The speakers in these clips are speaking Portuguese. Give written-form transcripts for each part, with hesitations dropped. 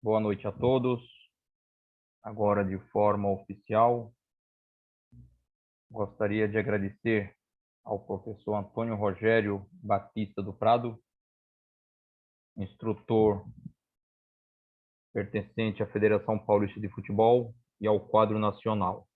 Boa noite a todos. Agora, de forma oficial, gostaria de agradecer ao professor Antônio Rogério Batista do Prado, instrutor pertencente à Federação Paulista de Futebol e ao quadro nacional.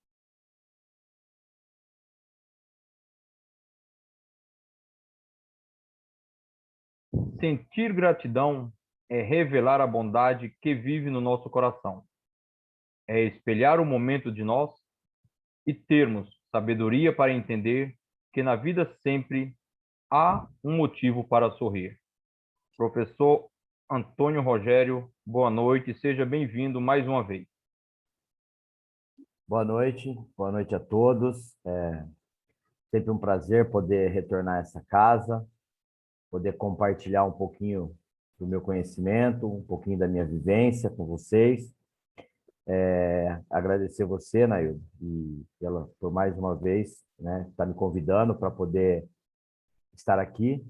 Sentir gratidão é revelar a bondade que vive no nosso coração. É espelhar o momento de nós e termos sabedoria para entender que na vida sempre há um motivo para sorrir. Professor Antônio Rogério, boa noite, seja bem-vindo mais uma vez. Boa noite a todos. Sempre um prazer poder retornar a essa casa, poder compartilhar um pouquinho do meu conhecimento, um pouquinho da minha vivência com vocês. Agradecer você, Naildo, por mais uma vez, né, estar me convidando para poder estar aqui.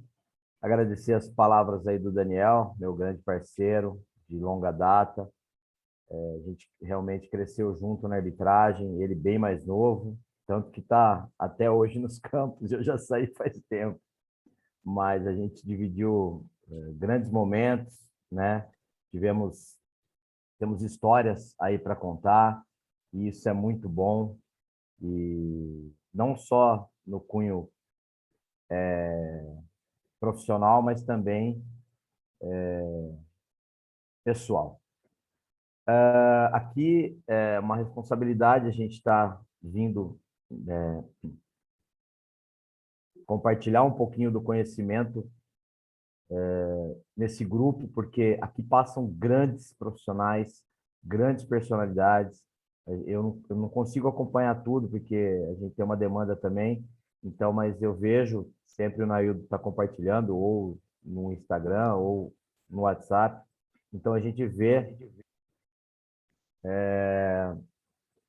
Agradecer as palavras aí do Daniel, meu grande parceiro de longa data. A gente realmente cresceu junto na arbitragem, ele bem mais novo, tanto que está até hoje nos campos, eu já saí faz tempo, mas a gente dividiu grandes momentos, né? Temos histórias aí para contar, e isso é muito bom, e não só no cunho profissional, mas também pessoal. Aqui é uma responsabilidade, a gente está vindo compartilhar um pouquinho do conhecimento nesse grupo, porque aqui passam grandes profissionais, grandes personalidades. Eu não consigo acompanhar tudo, porque a gente tem uma demanda também, então, mas eu vejo sempre o Naildo está compartilhando, ou no Instagram, ou no WhatsApp. Então, a gente vê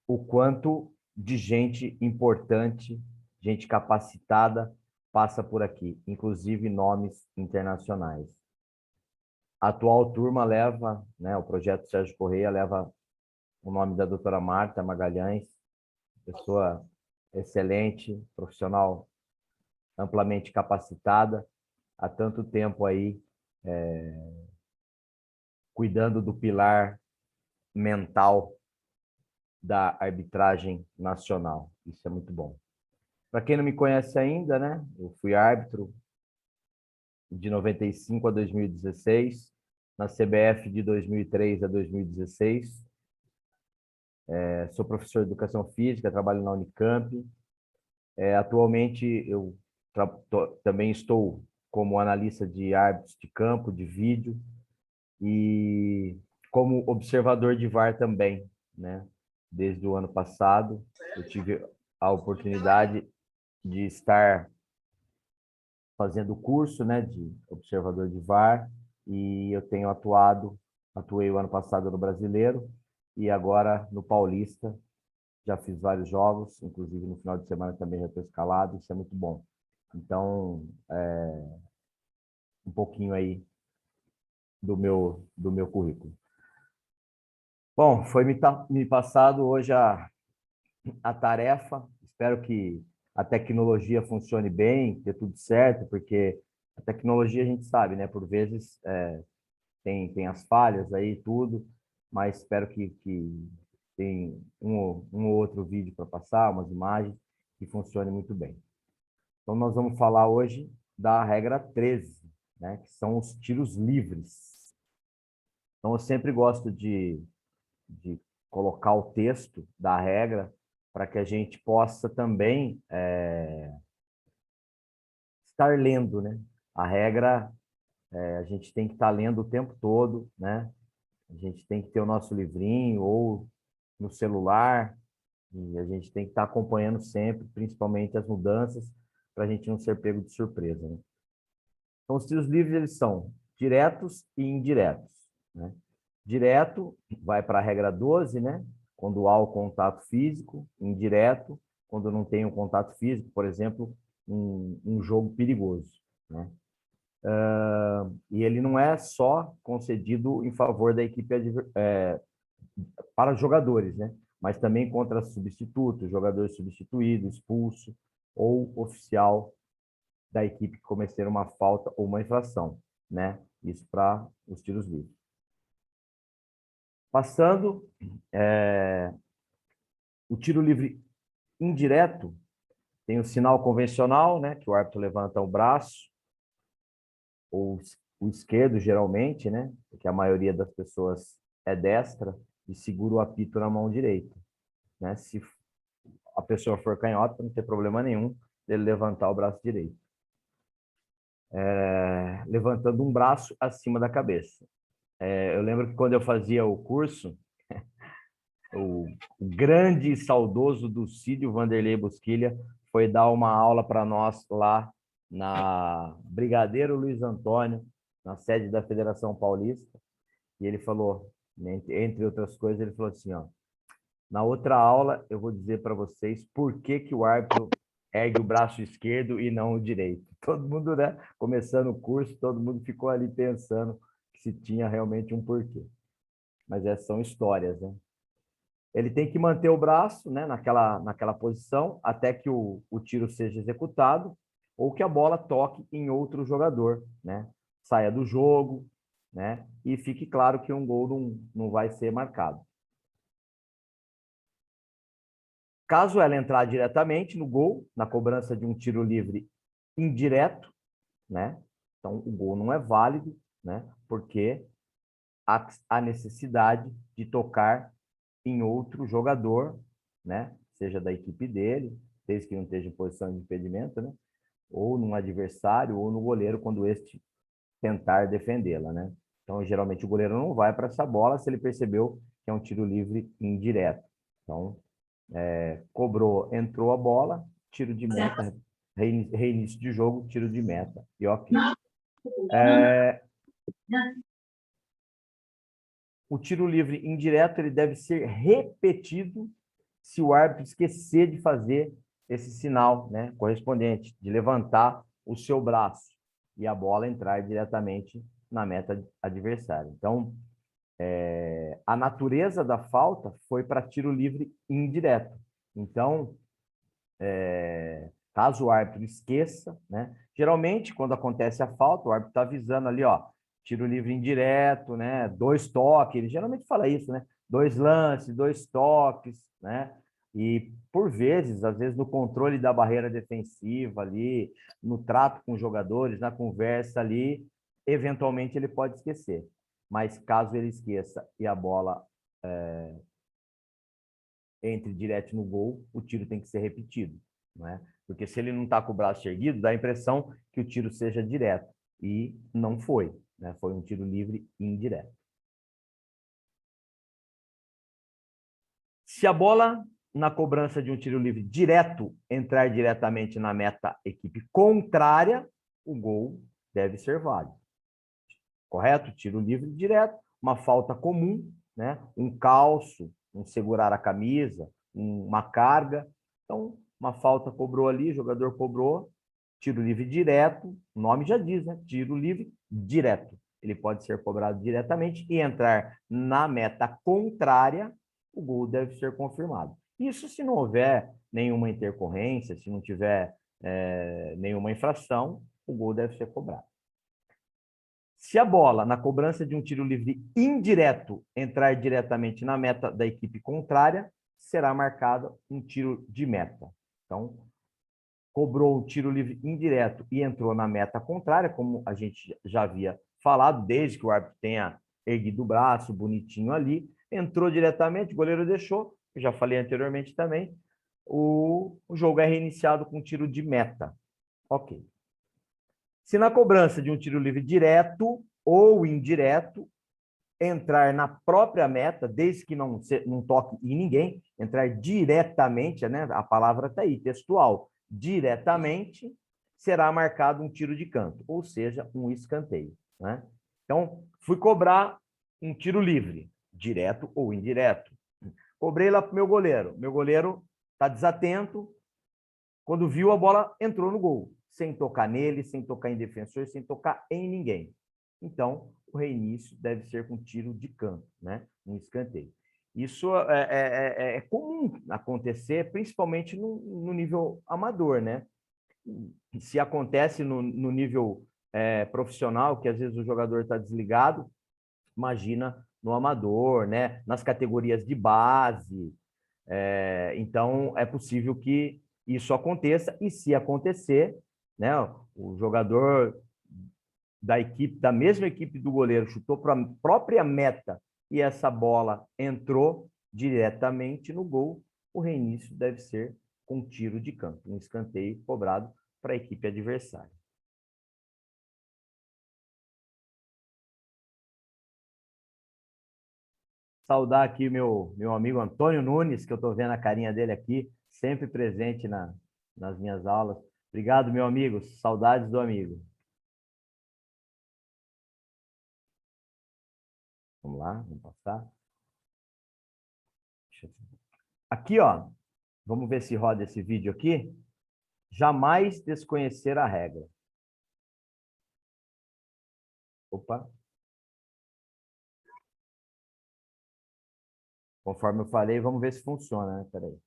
o quanto de gente importante, gente capacitada, passa por aqui, inclusive nomes internacionais. A atual turma leva, né, o projeto Sérgio Correia leva o nome da doutora Marta Magalhães, pessoa excelente, profissional amplamente capacitada, há tanto tempo aí cuidando do pilar mental da arbitragem nacional. Isso é muito bom. Para quem não me conhece ainda, né, eu fui árbitro de 95 a 2016, na CBF de 2003 a 2016. Sou professor de educação física, trabalho na Unicamp. Atualmente, eu também estou como analista de árbitros de campo, de vídeo, e como observador de VAR também, né? Desde o ano passado, eu tive a oportunidade de estar fazendo o curso, né, de observador de VAR, e eu tenho atuei o ano passado no Brasileiro e agora no Paulista. Já fiz vários jogos, inclusive no final de semana também já estou escalado, isso é muito bom. Então, um pouquinho aí do meu currículo. Bom, foi me passado hoje a tarefa, espero que a tecnologia funcione bem, dê tudo certo, porque a tecnologia a gente sabe, né? Por vezes tem as falhas aí tudo, mas espero que tem um ou outro vídeo para passar, umas imagens, que funcione muito bem. Então, nós vamos falar hoje da regra 13, né? Que são os tiros livres. Então, eu sempre gosto de colocar o texto da regra para que a gente possa também estar lendo, né? A regra, a gente tem que estar lendo o tempo todo, né? A gente tem que ter o nosso livrinho ou no celular, e a gente tem que estar acompanhando sempre, principalmente as mudanças, para a gente não ser pego de surpresa, né? Então, os tiros livres, eles são diretos e indiretos, né? Direto vai para a regra 12, né? Quando há o contato físico. Indireto, quando não tem o contato físico, por exemplo, um jogo perigoso, né? E ele não é só concedido em favor da equipe para os jogadores, né? Mas também contra substitutos, jogador substituído, expulso ou oficial da equipe que cometer uma falta ou uma infração, né? Isso para os tiros livres. Passando, o tiro livre indireto tem o sinal convencional, né? Que o árbitro levanta o braço, ou o esquerdo, geralmente, né? Porque a maioria das pessoas é destra, e segura o apito na mão direita, né? Se a pessoa for canhota, não tem problema nenhum dele levantar o braço direito. Levantando um braço acima da cabeça. Eu lembro que quando eu fazia o curso, o grande e saudoso Dulcídio Vanderlei Busquilha foi dar uma aula para nós lá na Brigadeiro Luiz Antônio, na sede da Federação Paulista, e ele falou, entre outras coisas, ele falou assim, ó, na outra aula eu vou dizer para vocês por que que o árbitro ergue o braço esquerdo e não o direito. Todo mundo, né, começando o curso, todo mundo ficou ali pensando se tinha realmente um porquê. Mas essas são histórias, né? Ele tem que manter o braço, né, naquela posição até que o tiro seja executado ou que a bola toque em outro jogador, né? Saia do jogo, né? E fique claro que um gol não vai ser marcado. Caso ela entrar diretamente no gol, na cobrança de um tiro livre indireto, né? Então o gol não é válido, né? Porque há necessidade de tocar em outro jogador, né? Seja da equipe dele, desde que não esteja em posição de impedimento, né? Ou num adversário, ou no goleiro, quando este tentar defendê-la, né? Então, geralmente, o goleiro não vai para essa bola se ele percebeu que é um tiro livre indireto. Então, cobrou, entrou a bola, tiro de meta, reinício de jogo, tiro de meta. E ok. O tiro livre indireto ele deve ser repetido se o árbitro esquecer de fazer esse sinal, né, correspondente, de levantar o seu braço e a bola entrar diretamente na meta adversária. Então, a natureza da falta foi para tiro livre indireto. Então, caso o árbitro esqueça, né, geralmente, quando acontece a falta, o árbitro está avisando ali, ó, tiro livre indireto, né, 2 toques, ele geralmente fala isso, né, 2 lances, 2 toques, né, e por vezes, às vezes no controle da barreira defensiva ali, no trato com os jogadores, na conversa ali, eventualmente ele pode esquecer, mas caso ele esqueça e a bola entre direto no gol, o tiro tem que ser repetido, né? Porque se ele não está com o braço erguido, dá a impressão que o tiro seja direto, e não foi, né? Foi um tiro livre indireto. Se a bola, na cobrança de um tiro livre direto, entrar diretamente na meta equipe contrária, o gol deve ser válido. Correto? Tiro livre direto, uma falta comum, né? Um calço, um segurar a camisa, uma carga. Então, uma falta cobrou ali, o jogador cobrou, tiro livre direto, o nome já diz, né? Tiro livre direto. Ele pode ser cobrado diretamente e entrar na meta contrária, o gol deve ser confirmado. Isso se não houver nenhuma intercorrência, se não tiver nenhuma infração, o gol deve ser cobrado. Se a bola, na cobrança de um tiro livre indireto, entrar diretamente na meta da equipe contrária, será marcado um tiro de meta. Então, cobrou o tiro livre indireto e entrou na meta contrária, como a gente já havia falado, desde que o árbitro tenha erguido o braço, bonitinho ali, entrou diretamente, o goleiro deixou, eu já falei anteriormente também, o jogo é reiniciado com tiro de meta. Ok. Se na cobrança de um tiro livre direto ou indireto, entrar na própria meta, desde que não toque em ninguém, entrar diretamente, né? A palavra está aí, textual, diretamente, será marcado um tiro de canto, ou seja, um escanteio, né? Então, fui cobrar um tiro livre, direto ou indireto. Cobrei lá para o meu goleiro está desatento, quando viu a bola entrou no gol, sem tocar nele, sem tocar em defensor, sem tocar em ninguém. então o reinício deve ser com tiro de canto, né? Um escanteio. Isso é comum acontecer, principalmente no nível amador, né? Se acontece no nível profissional, que às vezes o jogador está desligado, imagina no amador, né? Nas categorias de base. Então, é possível que isso aconteça, e se acontecer, né? O jogador da mesma equipe do goleiro chutou para a própria meta e essa bola entrou diretamente no gol, o reinício deve ser com tiro de canto, um escanteio cobrado para a equipe adversária. Saudar aqui meu amigo Antônio Nunes, que eu estou vendo a carinha dele aqui, sempre presente nas minhas aulas. Obrigado, meu amigo. Saudades do amigo. Vamos lá, vamos passar. Aqui, ó, vamos ver se roda esse vídeo aqui. Jamais desconhecer a regra. Opa. Conforme eu falei, vamos ver se funciona, né? Peraí.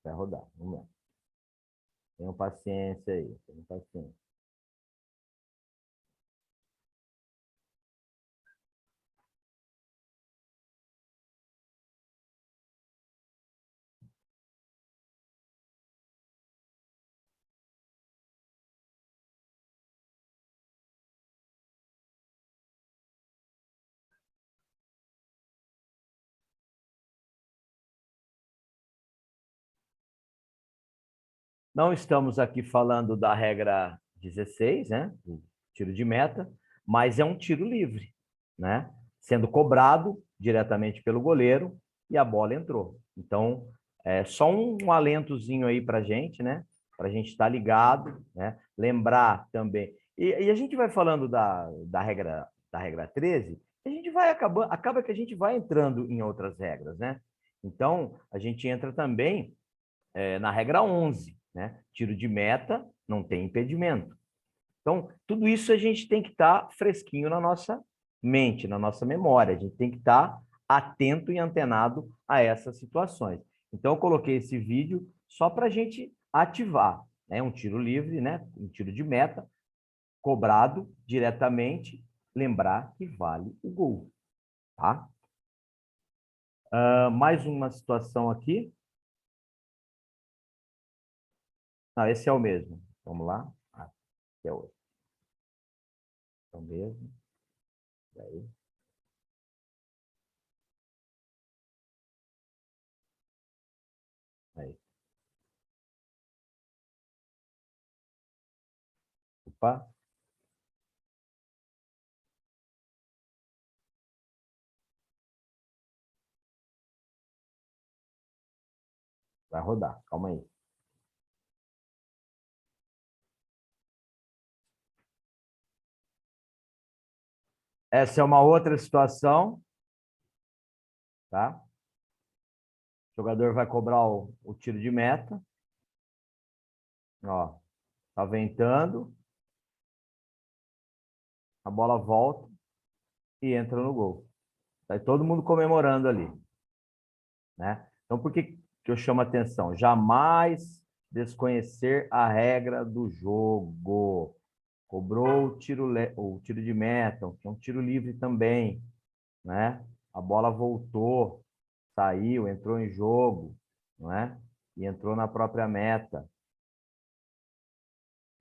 Vai rodar, vamos lá. Tenham paciência aí, tenham paciência. Não estamos aqui falando da regra 16, né? Do tiro de meta, mas é um tiro livre, né? Sendo cobrado diretamente pelo goleiro e a bola entrou. Então, é só um alentozinho aí para a gente, né? Para a gente estar ligado, né? Lembrar também. E a gente vai falando da regra 13, a gente vai acaba que a gente vai entrando em outras regras, né? Então, a gente entra também na regra 11, né? Tiro de meta, não tem impedimento. Então, tudo isso a gente tem que estar fresquinho na nossa mente, na nossa memória. A gente tem que estar atento e antenado a essas situações. Então, eu coloquei esse vídeo só para a gente ativar, né? Um tiro livre, né? Um tiro de meta, cobrado diretamente, lembrar que vale o gol, tá? Mais uma situação aqui. Não, esse é o mesmo. Vamos lá. Esse é o outro. É o mesmo. Daí. Aí. Opa, vai rodar. Calma aí. Essa é uma outra situação, tá? O jogador vai cobrar o tiro de meta. Ó, tá ventando, a bola volta e entra no gol. Tá todo mundo comemorando ali, né? Então, por que eu chamo a atenção? Jamais desconhecer a regra do jogo. Cobrou o tiro de meta, que é um tiro livre também, né? A bola voltou, saiu, entrou em jogo, não é? E entrou na própria meta,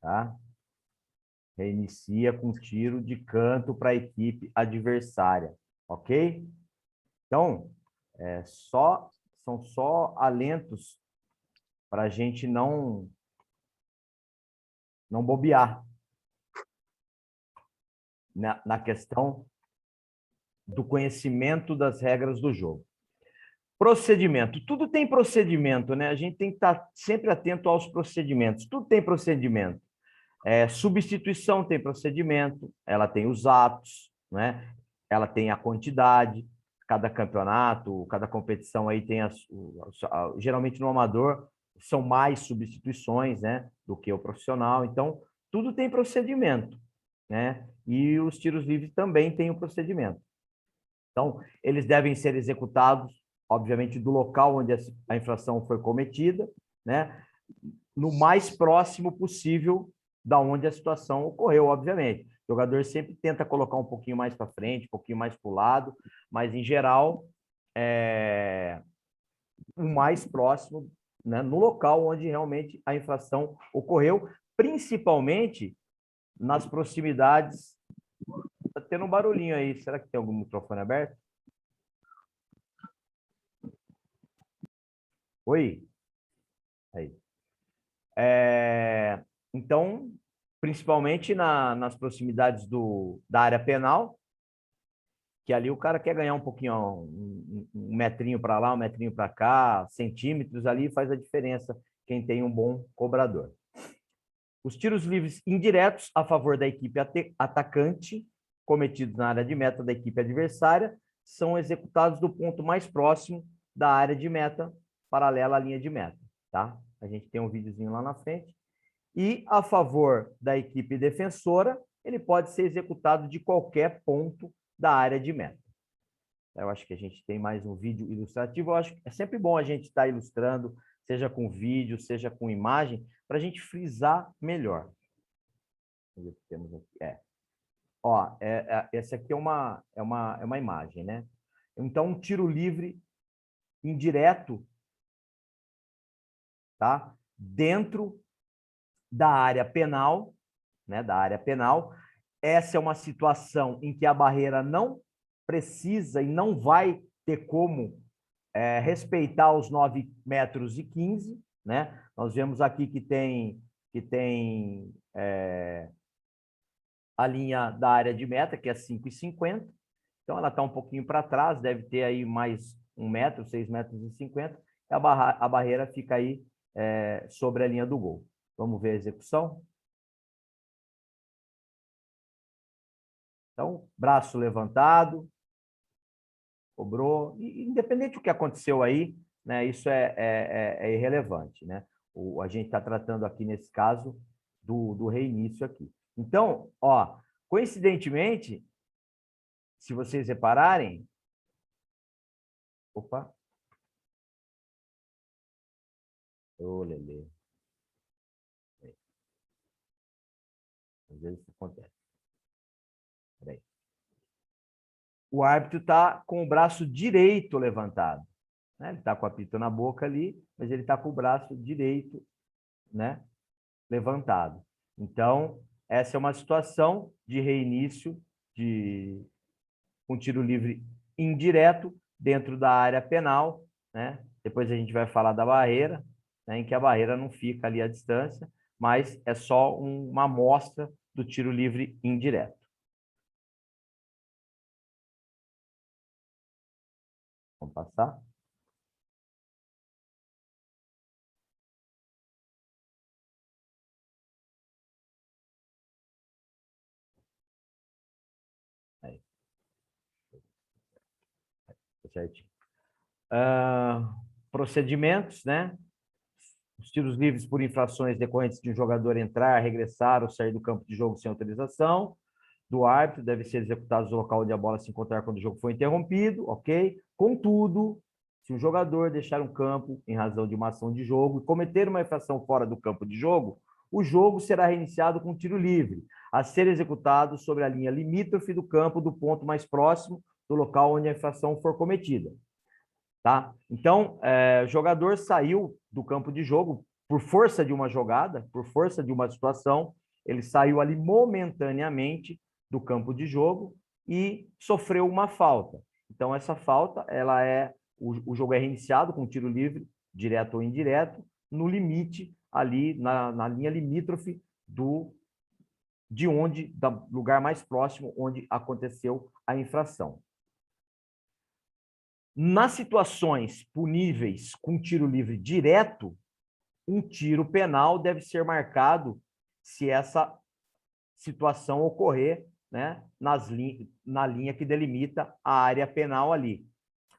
tá? Reinicia com tiro de canto para a equipe adversária, ok? Então, são só alentos para a gente não bobear na questão do conhecimento das regras do jogo. Procedimento. Tudo tem procedimento, né? A gente tem que estar sempre atento aos procedimentos. Tudo tem procedimento. Substituição tem procedimento, ela tem os atos, né? Ela tem a quantidade, cada campeonato, cada competição aí tem geralmente no amador, são mais substituições, né, do que o profissional. Então, tudo tem procedimento, né? E os tiros livres também têm um procedimento. Então, eles devem ser executados, obviamente, do local onde a infração foi cometida, né? No mais próximo possível da onde a situação ocorreu, obviamente. O jogador sempre tenta colocar um pouquinho mais para frente, um pouquinho mais para o lado, mas, em geral, o mais próximo, né, no local onde realmente a infração ocorreu, principalmente nas proximidades. Está tendo um barulhinho aí. Será que tem algum microfone aberto? Oi? Aí. Então, principalmente nas proximidades da área penal, que ali o cara quer ganhar um pouquinho, um metrinho para lá, um metrinho para cá, centímetros ali, faz a diferença quem tem um bom cobrador. Os tiros livres indiretos a favor da equipe atacante, cometidos na área de meta da equipe adversária, são executados do ponto mais próximo da área de meta, paralela à linha de meta, tá? A gente tem um videozinho lá na frente. E a favor da equipe defensora, ele pode ser executado de qualquer ponto da área de meta. Eu acho que a gente tem mais um vídeo ilustrativo. Eu acho que é sempre bom a gente estar ilustrando, seja com vídeo, seja com imagem, para a gente frisar melhor. Vamos ver o que temos aqui. Ó, essa aqui é uma imagem, né? Então, um tiro livre indireto, tá? Dentro da área penal, né? Da área penal. Essa é uma situação em que a barreira não precisa e não vai ter como respeitar os 9,15 metros, né? Nós vemos aqui que tem a linha da área de meta, que é 5,50. Então, ela está um pouquinho para trás, deve ter aí mais 1 metro, 6,50 metros. A barreira fica aí sobre a linha do gol. Vamos ver a execução? Então, braço levantado, cobrou. E, independente do que aconteceu aí, né, isso é irrelevante, né? A gente está tratando aqui, nesse caso, do reinício aqui. Então, ó, coincidentemente, se vocês repararem... Opa! Ô, Lelê. Às vezes isso acontece. Peraí. O árbitro está com o braço direito levantado, né? Ele está com o apito na boca ali, mas ele está com o braço direito, né, levantado. Então, essa é uma situação de reinício de um tiro livre indireto dentro da área penal, né? Depois a gente vai falar da barreira, né, em que a barreira não fica ali à distância, mas é só uma amostra do tiro livre indireto. Vamos passar? Aí. Certinho. Procedimentos, né? Os tiros livres por infrações decorrentes de um jogador entrar, regressar ou sair do campo de jogo sem autorização do árbitro devem ser executados no local onde a bola se encontrar quando o jogo foi interrompido, ok? Contudo, se um jogador deixar um campo em razão de uma ação de jogo e cometer uma infração fora do campo de jogo, o jogo será reiniciado com tiro livre, a ser executado sobre a linha limítrofe do campo do ponto mais próximo do local onde a infração for cometida. Tá? Então, o jogador saiu do campo de jogo por força de uma jogada, por força de uma situação, ele saiu ali momentaneamente do campo de jogo e sofreu uma falta. Então, essa falta, o jogo é reiniciado com tiro livre, direto ou indireto, no limite, ali na linha limítrofe do lugar mais próximo onde aconteceu a infração. Nas situações puníveis com tiro livre direto, um tiro penal deve ser marcado se essa situação ocorrer, né, na linha que delimita a área penal ali.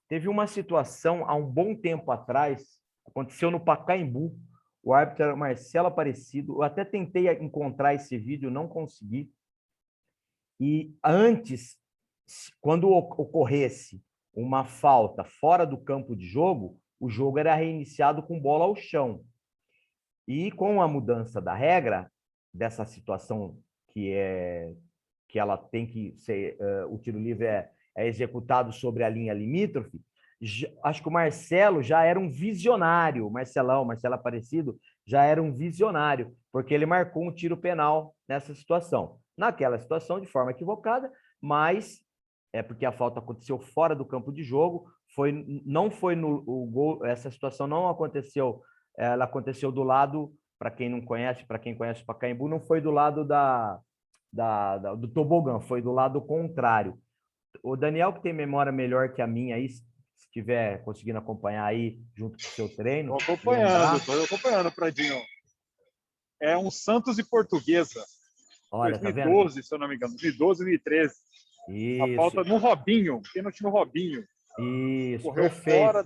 Teve uma situação há um bom tempo atrás, Aconteceu no Pacaembu. O árbitro era o Marcelo Aparecido. Eu até tentei encontrar esse vídeo, não consegui. E antes, quando ocorresse uma falta fora do campo de jogo, o jogo era reiniciado com bola ao chão. E com a mudança da regra, dessa situação que ela tem que ser, o tiro livre é executado sobre a linha limítrofe, acho que o Marcelo já era um visionário, Marcelo Aparecido, já era um visionário, porque ele marcou um tiro penal nessa situação. Naquela situação, de forma equivocada, mas é porque a falta aconteceu fora do campo de jogo, não foi no o gol, essa situação não aconteceu, ela aconteceu do lado, para quem não conhece, para quem conhece o Pacaembu, não foi do lado do tobogã, foi do lado contrário. O Daniel, que tem memória melhor que a minha aí, se estiver conseguindo acompanhar aí junto com o seu treino. Estou acompanhando, Pradinho. É um Santos e Portuguesa. Olha, 2012, tá vendo? se eu não me engano, 2012, 2013. Isso. A falta no Robinho, pênalti no Robinho. Isso, correu perfeito.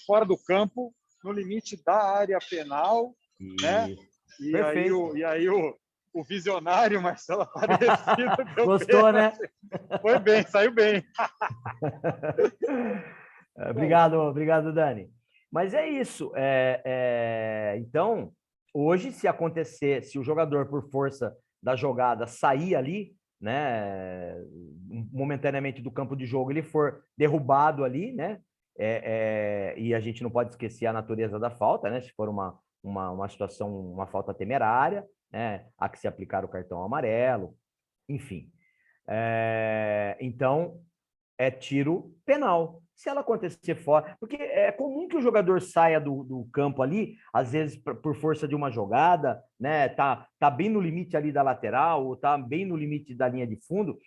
Fora do campo, no limite da área penal, isso. Né? E aí o visionário Marcelo Aparecido deu Gostou, pênalti. Né? Foi bem, saiu bem. Obrigado, Dani. Mas é isso. Então, hoje, se acontecer, se o jogador, por força da jogada, sair ali, né, momentaneamente do campo de jogo, ele for derrubado ali, né, e a gente não pode esquecer a natureza da falta, né, se for uma situação, uma falta temerária, né, há que se aplicar o cartão amarelo, enfim. Então, é tiro penal. Se ela acontecer fora, porque é comum que o jogador saia do campo ali, às vezes por força de uma jogada, né? Tá bem no limite ali da lateral, ou tá bem no limite da linha de fundo.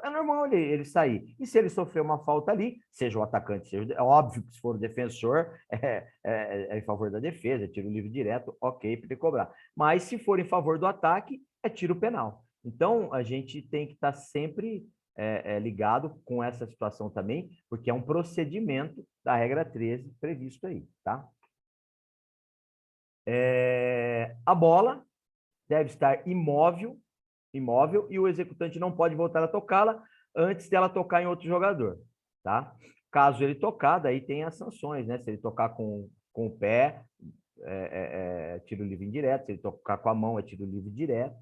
É normal ele sair. E se ele sofrer uma falta ali, seja o atacante, seja, é óbvio que se for o defensor, é em favor da defesa, é tiro livre direto, ok, para ele cobrar. Mas se for em favor do ataque, é tiro penal. Então, a gente tem que estar sempre ligado com essa situação também, porque é um procedimento da regra 13 previsto aí, tá? A bola deve estar imóvel, e o executante não pode voltar a tocá-la antes dela tocar em outro jogador, tá? Caso ele tocar, daí tem as sanções, né? Se ele tocar com o pé, tiro livre indireto, se ele tocar com a mão, é tiro livre direto.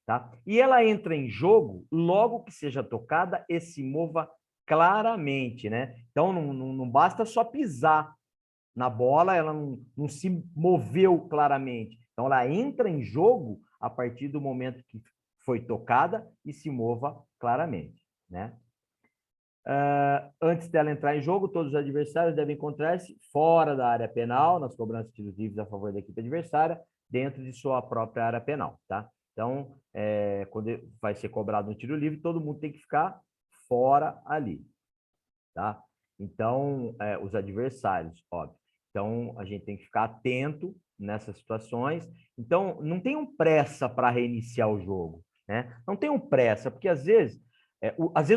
Tá? E ela entra em jogo logo que seja tocada e se mova claramente, né? Então não basta só pisar na bola, ela não se moveu claramente. Então ela entra em jogo a partir do momento que foi tocada e se mova claramente, né? Antes dela entrar em jogo, todos os adversários devem encontrar-se fora da área penal, nas cobranças de tiros livres a favor da equipe adversária, dentro de sua própria área penal, tá? Então, quando vai ser cobrado um tiro livre, todo mundo tem que ficar fora ali, tá? Então, os adversários, óbvio. Então, a gente tem que ficar atento nessas situações. Então, não tenham pressa para reiniciar o jogo, né? Não tenham pressa, porque às vezes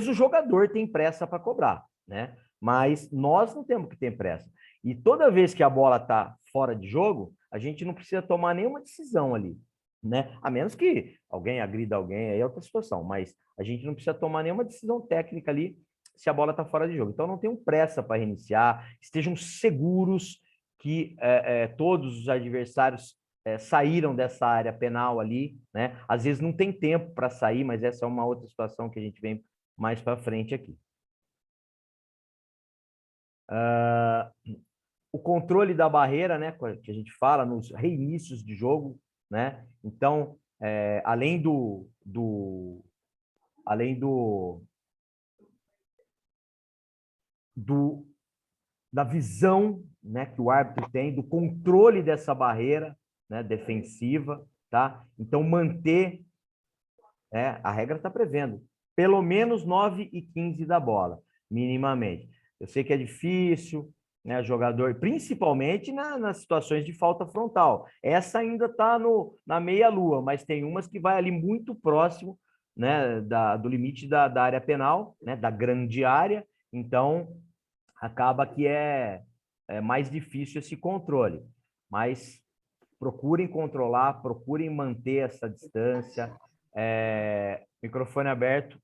o jogador tem pressa para cobrar, né? Mas nós não temos que ter pressa. E toda vez que a bola está fora de jogo, a gente não precisa tomar nenhuma decisão ali, né? A menos que alguém agrida alguém, aí é outra situação, mas a gente não precisa tomar nenhuma decisão técnica ali se a bola está fora de jogo. Então não tenham pressa para reiniciar, estejam seguros que todos os adversários saíram dessa área penal ali, né? Às vezes não tem tempo para sair, mas essa é uma outra situação que a gente vem mais para frente aqui. O controle da barreira, né, que a gente fala nos reinícios de jogo, né? Então, além da visão, né, que o árbitro tem, do controle dessa barreira, né, defensiva, tá? Então, manter, a regra está prevendo, pelo menos 9,15 da bola, minimamente. Eu sei que é difícil, né, jogador, principalmente nas situações de falta frontal. Essa ainda está na meia-lua, mas tem umas que vai ali muito próximo, né, do limite da área penal, né, da grande área. Então, acaba que é mais difícil esse controle. Mas procurem controlar, procurem manter essa distância. Microfone aberto.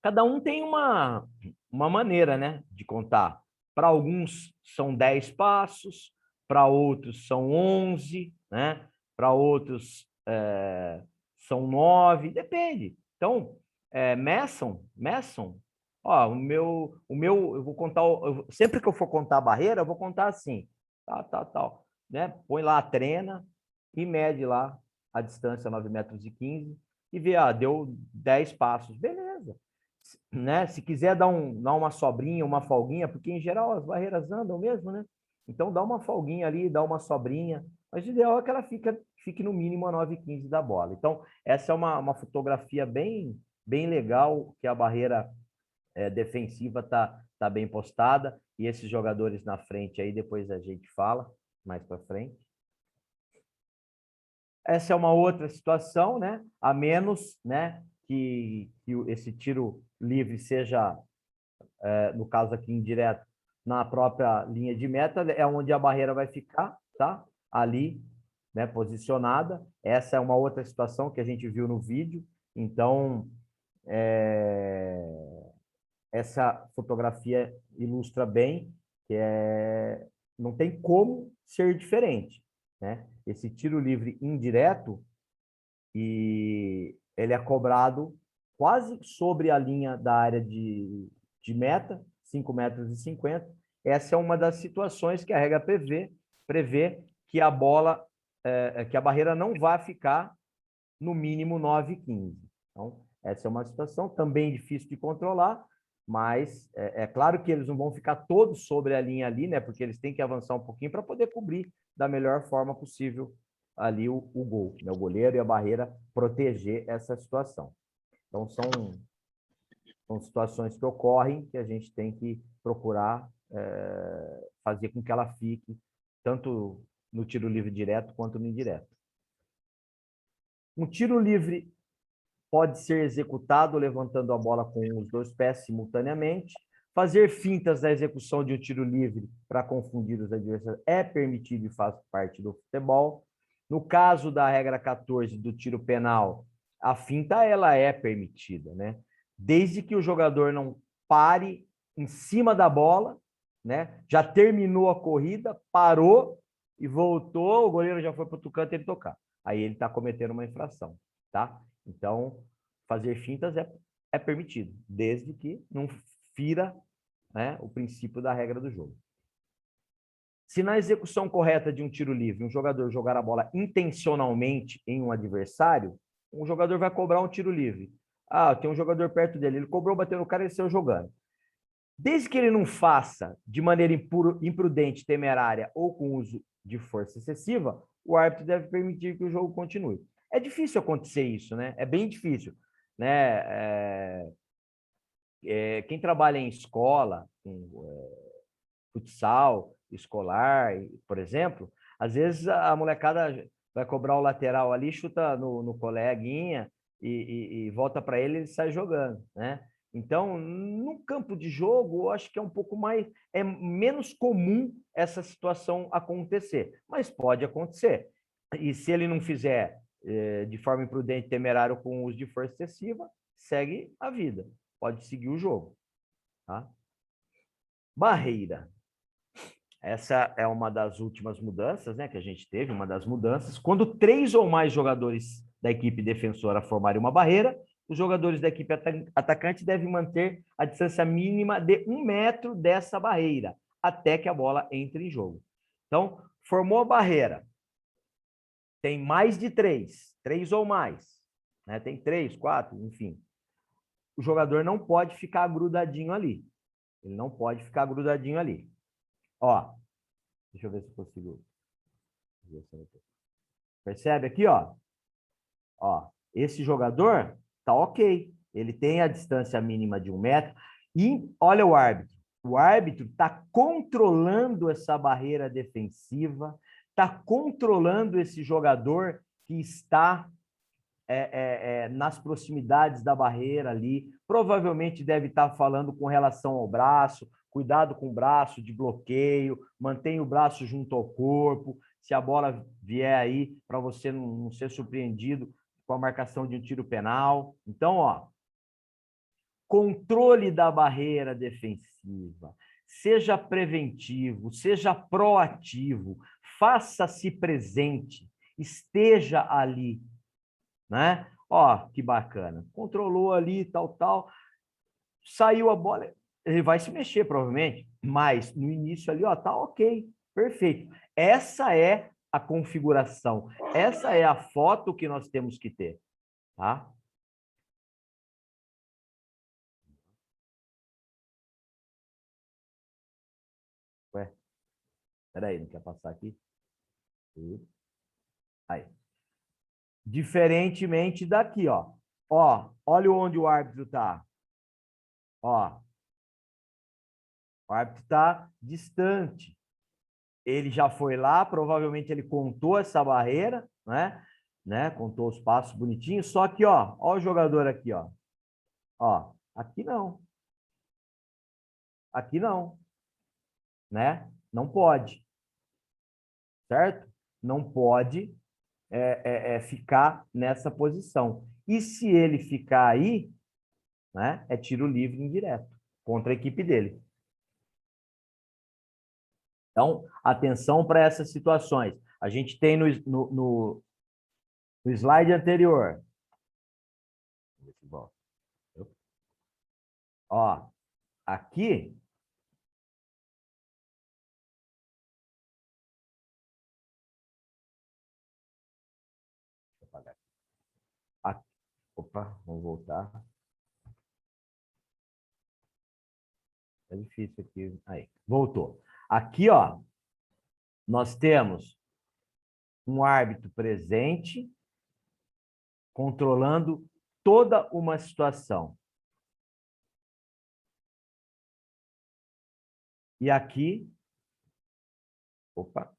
Cada um tem uma maneira, né, de contar. Para alguns são 10 passos, para outros são 11, né? Para outros são 9, depende. Então, meçam. Ó, eu vou contar, sempre que eu for contar a barreira, eu vou contar assim, tal, né? Põe lá a trena e mede lá a distância, 9,15 metros, e vê, deu 10 passos, beleza. Né? Se quiser dar uma sobrinha, uma folguinha, porque em geral as barreiras andam mesmo, né? Então dá uma folguinha ali, dá uma sobrinha, mas o ideal é que ela fique no mínimo a 9,15 da bola. Então, essa é uma fotografia bem legal, que a barreira defensiva tá bem postada, e esses jogadores na frente aí, depois a gente fala mais para frente. Essa é uma outra situação, né? A menos, né, que esse tiro livre seja, no caso aqui indireto, na própria linha de meta, é onde a barreira vai ficar, tá? Ali, né, posicionada. Essa é uma outra situação que a gente viu no vídeo. Então, essa fotografia ilustra bem que não tem como ser diferente, né? Esse tiro livre indireto, e ele é cobrado quase sobre a linha da área de meta, 5,50 metros. Essa é uma das situações que a regra prevê que a bola, que a barreira não vai ficar no mínimo 9,15. Então, essa é uma situação também difícil de controlar, mas é claro que eles não vão ficar todos sobre a linha ali, né? Porque eles têm que avançar um pouquinho para poder cobrir da melhor forma possível ali o gol, né? O goleiro e a barreira proteger essa situação. Então, são situações que ocorrem que a gente tem que procurar fazer com que ela fique tanto no tiro livre direto quanto no indireto. Um tiro livre pode ser executado levantando a bola com os dois pés simultaneamente. Fazer fintas na execução de um tiro livre para confundir os adversários é permitido e faz parte do futebol. No caso da regra 14 do tiro penal, a finta ela é permitida, né? Desde que o jogador não pare em cima da bola, né? Já terminou a corrida, parou e voltou, o goleiro já foi para outro canto e ele tocar. Aí ele está cometendo uma infração, tá? Então, fazer fintas é permitido, desde que não fira, né, o princípio da regra do jogo. Se na execução correta de um tiro livre, um jogador jogar a bola intencionalmente em um adversário, um jogador vai cobrar um tiro livre. Tem um jogador perto dele, ele cobrou, bateu no cara e ele saiu jogando. Desde que ele não faça de maneira imprudente, temerária ou com uso de força excessiva, o árbitro deve permitir que o jogo continue. É difícil acontecer isso, né? É bem difícil, né? Quem trabalha em escola, futsal escolar, por exemplo, às vezes a molecada vai cobrar o lateral ali, chuta no coleguinha e volta para ele e sai jogando, né? Então, no campo de jogo, eu acho que é menos comum essa situação acontecer, mas pode acontecer. E se ele não fizer de forma imprudente, temerário com uso de força excessiva, segue a vida, pode seguir o jogo, tá? Barreira. Essa é uma das últimas mudanças, né, que a gente teve, uma das mudanças. Quando 3 ou mais jogadores da equipe defensora formarem uma barreira, os jogadores da equipe atacante devem manter a distância mínima de 1 metro dessa barreira, até que a bola entre em jogo. Então, formou a barreira, tem mais de 3 ou mais, né? Tem 3, 4, enfim. O jogador não pode ficar grudadinho ali. Ele não pode ficar grudadinho ali. Ó, deixa eu ver se eu consigo. Percebe aqui, ó? Ó, esse jogador tá ok. Ele tem a distância mínima de 1 metro. E olha o árbitro. O árbitro está controlando essa barreira defensiva, está controlando esse jogador que está nas proximidades da barreira ali. Provavelmente deve estar falando com relação ao braço, cuidado com o braço de bloqueio, mantenha o braço junto ao corpo. Se a bola vier aí, para você não ser surpreendido com a marcação de um tiro penal. Então, ó, controle da barreira defensiva. Seja preventivo, seja proativo, faça-se presente, esteja ali, né? Ó, que bacana. Controlou ali, tal. Saiu a bola, ele vai se mexer provavelmente, mas no início ali, ó, tá ok, perfeito. Essa é a configuração, essa é a foto que nós temos que ter, tá? Ué, peraí, não quer passar aqui? Aí. Diferentemente daqui, ó. Ó, olha onde o árbitro tá. Ó, o árbitro tá distante. Ele já foi lá, provavelmente ele contou essa barreira, né? Contou os passos bonitinhos, só que, ó o jogador aqui, ó. Ó, aqui não. Aqui não, né? Não pode, certo? Não pode ficar nessa posição. E se ele ficar aí, né? É tiro livre indireto contra a equipe dele. Então, atenção para essas situações. A gente tem no slide anterior. Ó, aqui. Deixa eu apagar aqui. Opa, vamos voltar. É difícil aqui. Aí, voltou. Aqui, ó, nós temos um árbitro presente controlando toda uma situação. E aqui, opa.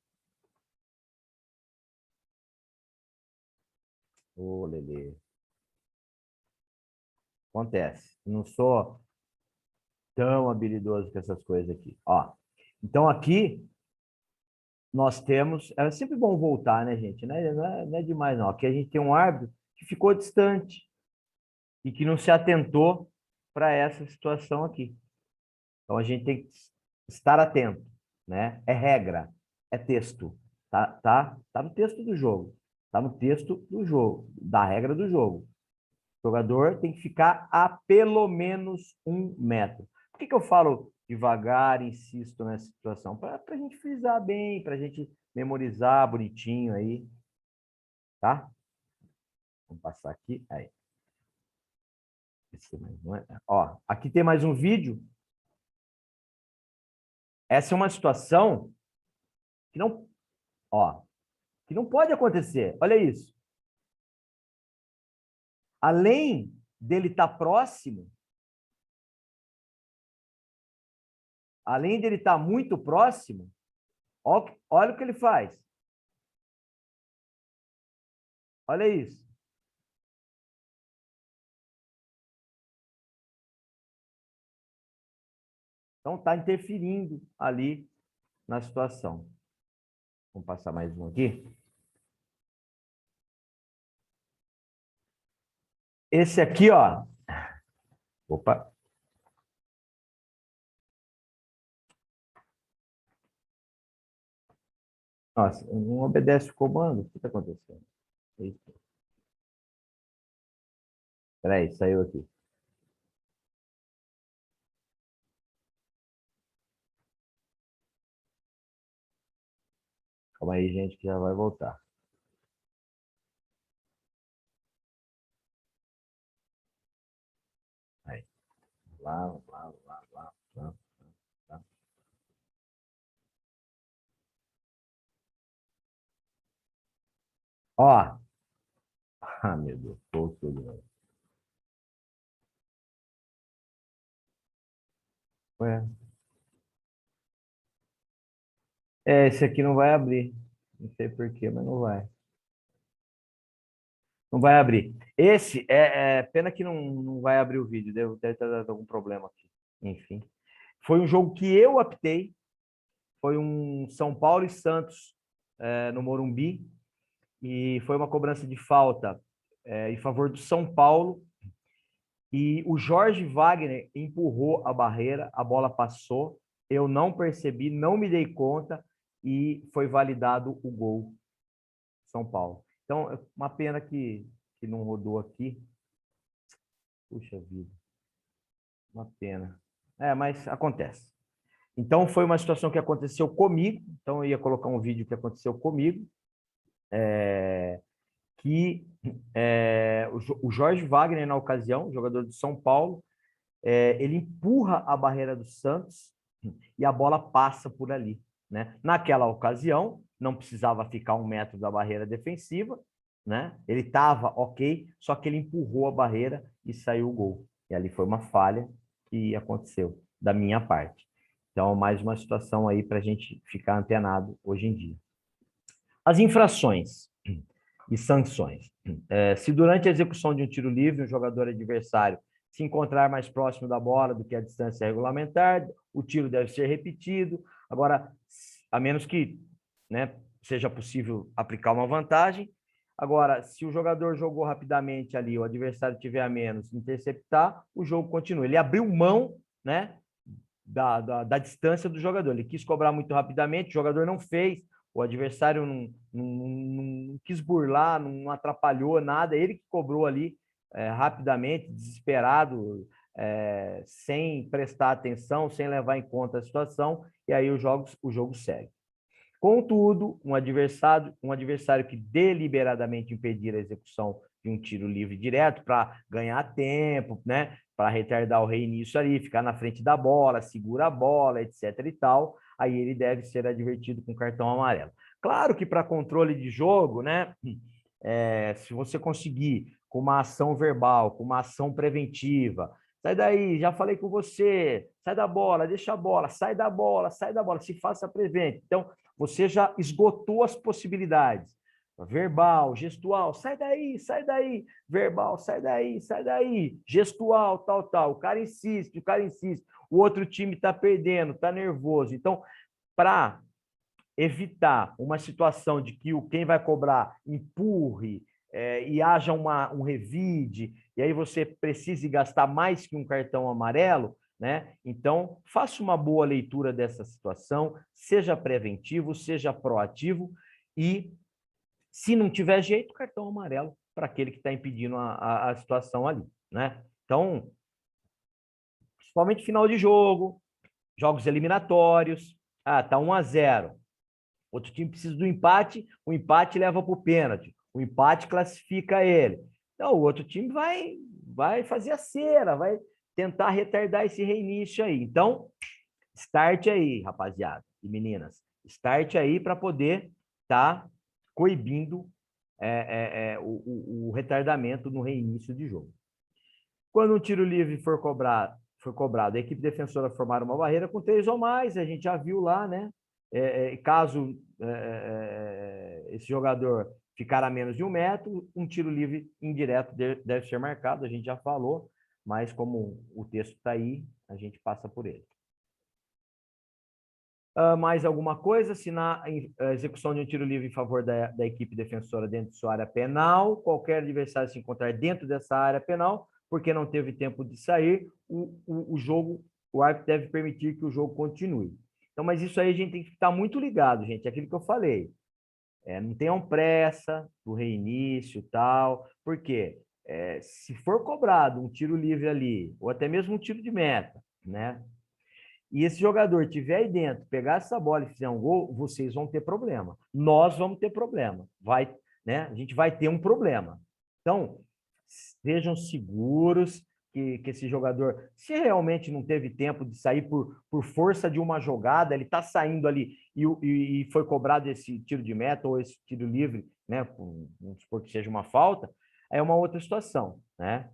Ô, Lelê. Acontece. Não sou tão habilidoso com essas coisas aqui. Ó, então aqui nós temos... É sempre bom voltar, né, gente? Não é demais, não. Aqui a gente tem um árbitro que ficou distante e que não se atentou para essa situação aqui. Então a gente tem que estar atento, né? É regra, é texto, tá no texto do jogo, tá no texto do jogo, da regra do jogo. O jogador tem que ficar a pelo menos 1 metro. Por que eu falo devagar, insisto nessa situação? Para a gente frisar bem, para a gente memorizar bonitinho aí, tá? Vamos passar aqui, aí. Ó, aqui tem mais um vídeo. Essa é uma situação que não, ó, que não pode acontecer. Olha isso. Além dele estar próximo, além dele estar muito próximo, olha o que ele faz. Olha isso. Então está interferindo ali na situação. Vamos passar mais um aqui. Esse aqui, ó. Opa. Nossa, não obedece o comando. O que está acontecendo? Espera aí, saiu aqui. Calma aí, gente, que já vai voltar. Aí. Lá. Ó. Ah, meu Deus. Tudo. Ué. Esse aqui não vai abrir. Não sei por quê, mas não vai. Não vai abrir. Esse pena que não vai abrir o vídeo, deve ter dado algum problema aqui. Enfim. Foi um jogo que eu apitei, foi um São Paulo e Santos no Morumbi, e foi uma cobrança de falta em favor do São Paulo, e o Jorge Wagner empurrou a barreira, a bola passou, eu não percebi, não me dei conta, e foi validado o gol São Paulo. Então, uma pena que não rodou aqui. Puxa vida. Uma pena. Mas acontece. Então, foi uma situação que aconteceu comigo. Então, eu ia colocar um vídeo que aconteceu comigo. O Jorge Wagner, na ocasião, jogador do São Paulo, ele empurra a barreira do Santos e a bola passa por ali, né? Naquela ocasião, não precisava ficar 1 metro da barreira defensiva, né? Ele estava ok, só que ele empurrou a barreira e saiu o gol. E ali foi uma falha que aconteceu da minha parte. Então, mais uma situação aí para a gente ficar antenado hoje em dia. As infrações e sanções. Se durante a execução de um tiro livre, um jogador adversário se encontrar mais próximo da bola do que a distância regulamentar, o tiro deve ser repetido. Agora, a menos que, né, seja possível aplicar uma vantagem. Agora, se o jogador jogou rapidamente ali, o adversário tiver a menos, interceptar, o jogo continua. Ele abriu mão, né, da distância do jogador. Ele quis cobrar muito rapidamente, o jogador não fez, o adversário não quis burlar, não atrapalhou nada, ele que cobrou ali rapidamente, desesperado, sem prestar atenção, sem levar em conta a situação, e aí o jogo segue. Contudo, um adversário que deliberadamente impedir a execução de um tiro livre direto para ganhar tempo, né? Para retardar o reinício ali, ficar na frente da bola, segura a bola, etc. e tal, aí ele deve ser advertido com cartão amarelo. Claro que para controle de jogo, né? Se você conseguir com uma ação verbal, com uma ação preventiva, sai daí, já falei com você, sai da bola, deixa a bola, sai da bola, se faça presente. Então, você já esgotou as possibilidades. Verbal, gestual, sai daí, verbal, sai daí, gestual, tal. O cara insiste, o outro time está perdendo, está nervoso. Então, para evitar uma situação de que quem vai cobrar empurre e haja um revide, e aí você precise gastar mais que um cartão amarelo, né? Então, faça uma boa leitura dessa situação, seja preventivo, seja proativo, e se não tiver jeito, cartão amarelo para aquele que está impedindo a situação ali, né? Então, principalmente final de jogo, jogos eliminatórios, tá 1-0. Outro time precisa do empate, o empate leva para o pênalti, o empate classifica ele. Então, o outro time vai fazer a cera, vai tentar retardar esse reinício aí. Então, start aí, rapaziada e meninas. Start aí para poder estar coibindo o retardamento no reinício de jogo. Quando um tiro livre for cobrado, a equipe defensora formar uma barreira com 3 ou mais, a gente já viu lá, né? Caso esse jogador ficar a menos de 1 metro, um tiro livre indireto deve ser marcado, a gente já falou, mas como o texto está aí, a gente passa por ele. Mais alguma coisa? Se na execução de um tiro livre em favor da equipe defensora dentro de sua área penal, qualquer adversário se encontrar dentro dessa área penal, porque não teve tempo de sair, o árbitro deve permitir que o jogo continue. Então, mas isso aí a gente tem que estar muito ligado, gente, é aquilo que eu falei. Não tenham pressa do reinício e tal, porque se for cobrado um tiro livre ali, ou até mesmo um tiro de meta, né? E esse jogador estiver aí dentro, pegar essa bola e fizer um gol, vocês vão ter problema. Nós vamos ter problema. Né? A gente vai ter um problema. Então, estejam seguros que esse jogador, se realmente não teve tempo de sair por força de uma jogada, ele está saindo ali e foi cobrado esse tiro de meta ou esse tiro livre, né? Vamos supor que seja uma falta, é uma outra situação, né?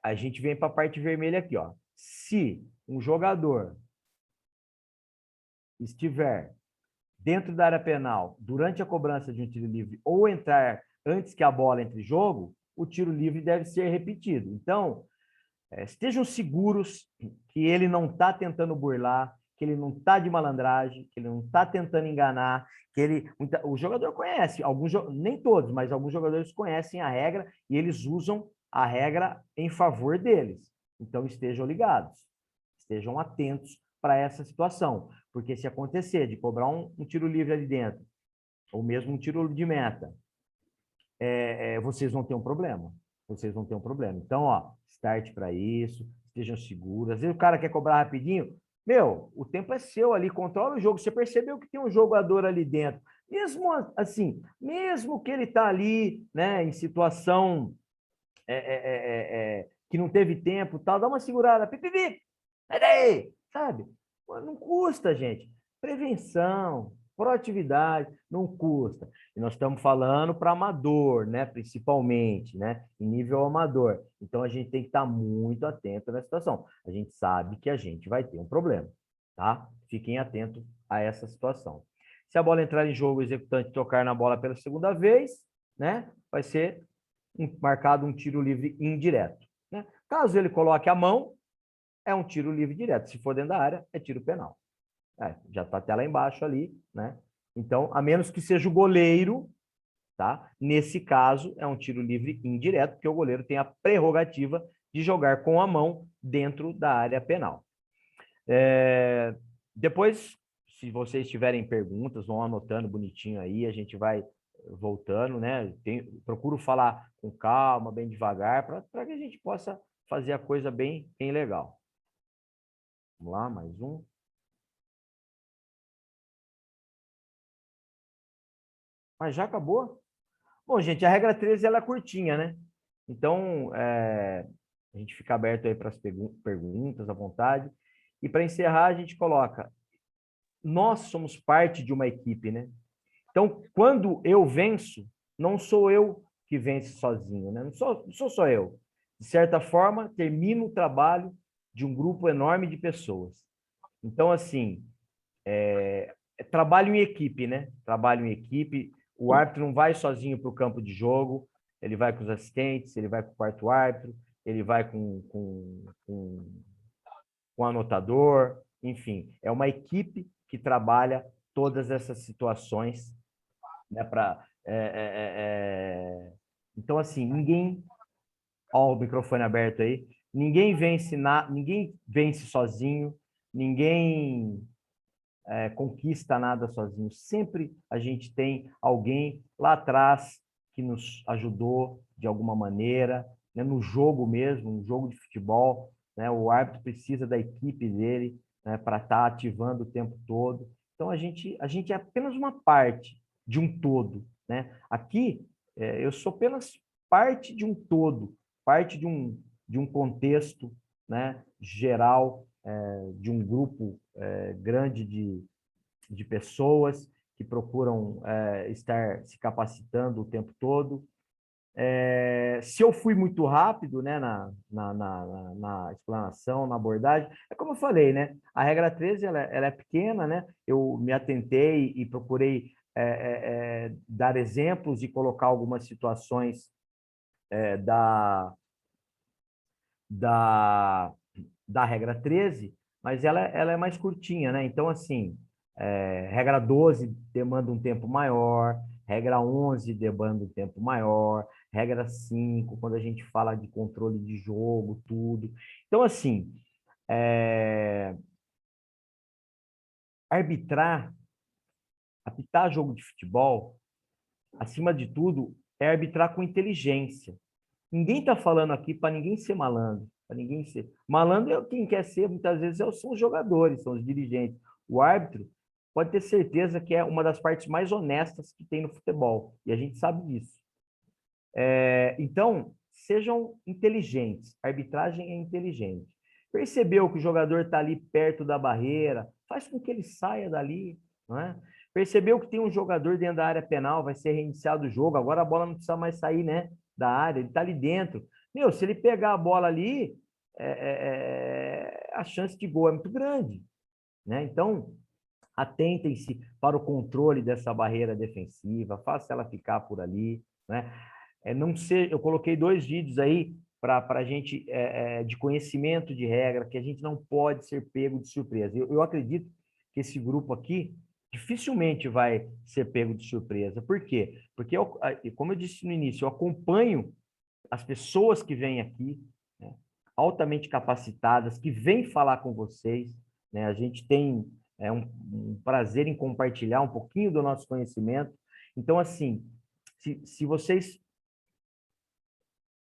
A gente vem para a parte vermelha aqui, ó. Se um jogador estiver dentro da área penal durante a cobrança de um tiro livre ou entrar antes que a bola entre em jogo, o tiro livre deve ser repetido. Então, estejam seguros que ele não está tentando burlar, que ele não está de malandragem, que ele não está tentando enganar, que o jogador conhece, nem todos, mas alguns jogadores conhecem a regra e eles usam a regra em favor deles. Então, estejam ligados, estejam atentos para essa situação, porque se acontecer de cobrar um tiro livre ali dentro, ou mesmo um tiro de meta, vocês vão ter um problema. Vocês vão ter um problema. Então, ó, start para isso, estejam seguros. Às vezes o cara quer cobrar rapidinho. Meu, o tempo é seu ali, controla o jogo. Você percebeu que tem um jogador ali dentro. Mesmo assim, mesmo que ele está ali, né, em situação que não teve tempo, tal, dá uma segurada. Pipipi, sai daí, sabe? Não custa, gente. Prevenção, proatividade, não custa. E nós estamos falando para amador, né? Principalmente, né? Em nível amador. Então a gente tem que estar muito atento na situação. A gente sabe que a gente vai ter um problema, tá? Fiquem atentos a essa situação. Se a bola entrar em jogo, o executante tocar na bola pela segunda vez, né? Vai ser marcado um tiro livre indireto, né? Caso ele coloque a mão, é um tiro livre direto. Se for dentro da área, é tiro penal. Já está até lá embaixo ali, né? Então, a menos que seja o goleiro, tá? Nesse caso, é um tiro livre indireto, porque o goleiro tem a prerrogativa de jogar com a mão dentro da área penal. Depois, se vocês tiverem perguntas, vão anotando bonitinho aí, a gente vai voltando, né? Procuro falar com calma, bem devagar, para que a gente possa fazer a coisa bem legal. Vamos lá, mais um. Mas já acabou? Bom, gente, a regra 13 ela é curtinha, né? Então, a gente fica aberto aí para as perguntas à vontade. E para encerrar, a gente coloca: nós somos parte de uma equipe, né? Então, quando eu venço, não sou eu que venço sozinho, né? Não sou só eu. De certa forma, termino o trabalho de um grupo enorme de pessoas. Então, assim, trabalho em equipe, né? Trabalho em equipe. O árbitro não vai sozinho para o campo de jogo, ele vai com os assistentes, ele vai com o quarto árbitro, ele vai com o anotador, enfim, é uma equipe que trabalha todas essas situações, né? Então, assim, ninguém. Ó, o microfone aberto aí. Ninguém vence sozinho, ninguém conquista nada sozinho. Sempre a gente tem alguém lá atrás que nos ajudou de alguma maneira, né? No jogo mesmo, um jogo de futebol, né? O árbitro precisa da equipe dele, né? Para estar ativando o tempo todo. Então a gente é apenas uma parte de um todo, né? Aqui eu sou apenas parte de um todo, parte de um contexto, né? Geral, de um grupo grande de pessoas que procuram estar se capacitando o tempo todo. Se eu fui muito rápido, né, na explanação, na abordagem, é como eu falei, né? A regra 13 ela é pequena, né? Eu me atentei e procurei dar exemplos e colocar algumas situações da regra 13, mas ela é mais curtinha, né? Então, assim, regra 12 demanda um tempo maior, regra 11 demanda um tempo maior, regra 5, quando a gente fala de controle de jogo, tudo. Então, assim, arbitrar, apitar jogo de futebol, acima de tudo, é arbitrar com inteligência. Ninguém está falando aqui para ninguém ser malandro, para ninguém ser. Malandro é quem quer ser, muitas vezes são os jogadores, são os dirigentes. O árbitro pode ter certeza que é uma das partes mais honestas que tem no futebol, e a gente sabe disso. Então, sejam inteligentes. A arbitragem é inteligente. Percebeu que o jogador está ali perto da barreira, faz com que ele saia dali, não é? Percebeu que tem um jogador dentro da área penal, vai ser reiniciado o jogo, agora a bola não precisa mais sair, né, da área, ele está ali dentro. Meu, se ele pegar a bola ali, a chance de gol é muito grande, né? Então, atentem-se para o controle dessa barreira defensiva, faça ela ficar por ali, né? Não ser, eu coloquei 2 vídeos aí para a gente de conhecimento de regra, que a gente não pode ser pego de surpresa. Eu acredito que esse grupo aqui dificilmente vai ser pego de surpresa. Por quê? Porque, como eu disse no início, eu acompanho as pessoas que vêm aqui, né, altamente capacitadas, que vêm falar com vocês, né? A gente tem um prazer em compartilhar um pouquinho do nosso conhecimento. Então, assim, se vocês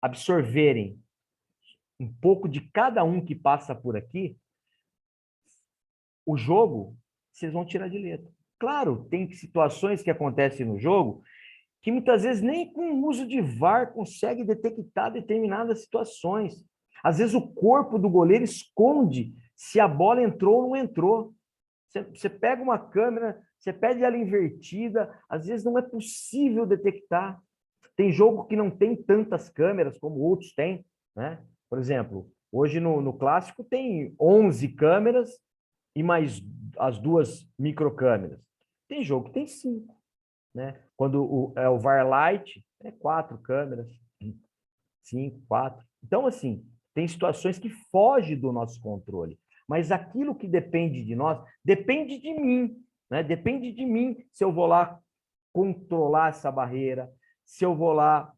absorverem um pouco de cada um que passa por aqui, o jogo vocês vão tirar de letra. Claro, tem situações que acontecem no jogo que muitas vezes nem com o uso de VAR consegue detectar determinadas situações. Às vezes o corpo do goleiro esconde se a bola entrou ou não entrou. Você pega uma câmera, você pede ela invertida, às vezes não é possível detectar. Tem jogo que não tem tantas câmeras como outros têm, né? Por exemplo, hoje no Clássico tem 11 câmeras e mais as 2 microcâmeras. Tem jogo que tem 5, né? Quando o VAR Lite, é 4 câmeras, 5, 4. Então, assim, tem situações que fogem do nosso controle. Mas aquilo que depende de nós, depende de mim, né? Depende de mim se eu vou lá controlar essa barreira, se eu vou lá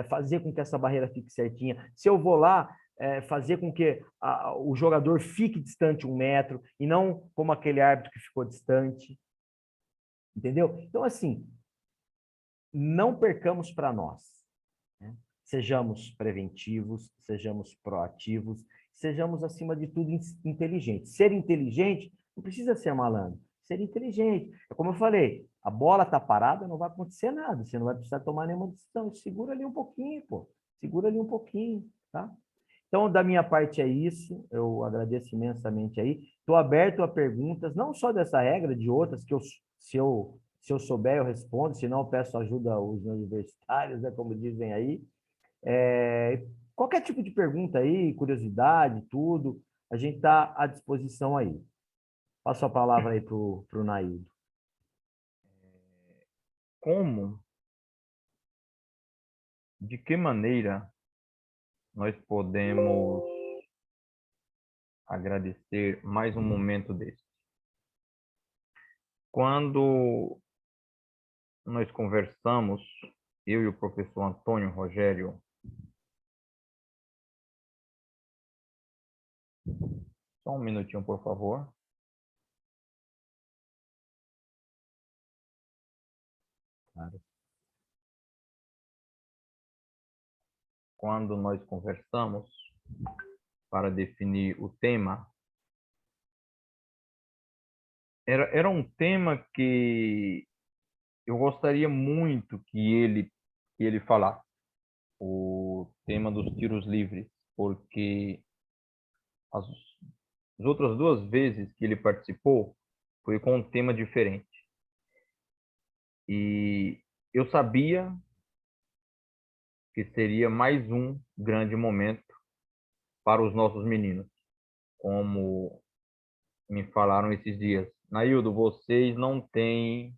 fazer com que essa barreira fique certinha, se eu vou lá fazer com que o jogador fique distante 1 metro e não como aquele árbitro que ficou distante. Entendeu? Então, assim, não percamos para nós. Né? Sejamos preventivos, sejamos proativos, sejamos, acima de tudo, inteligentes. Ser inteligente não precisa ser malandro. Ser inteligente. É como eu falei, a bola está parada, não vai acontecer nada. Você não vai precisar tomar nenhuma decisão. Segura ali um pouquinho, pô. Segura ali um pouquinho, tá? Então, da minha parte é isso. Eu agradeço imensamente aí. Estou aberto a perguntas, não só dessa regra, de outras que se eu souber, eu respondo, se não, eu peço ajuda aos universitários, né, como dizem aí. Qualquer tipo de pergunta aí, curiosidade, tudo, a gente está à disposição aí. Passo a palavra aí para o Naildo. Como, de que maneira nós podemos agradecer mais um momento desse? Quando nós conversamos, eu e o professor Antônio Rogério, só um minutinho, por favor. Claro. Quando nós conversamos para definir o tema, era um tema que eu gostaria muito que ele falasse, o tema dos tiros livres, porque as, as outras 2 vezes que ele participou foi com um tema diferente. E eu sabia que seria mais um grande momento para os nossos meninos, como me falaram esses dias. Naildo, você não tem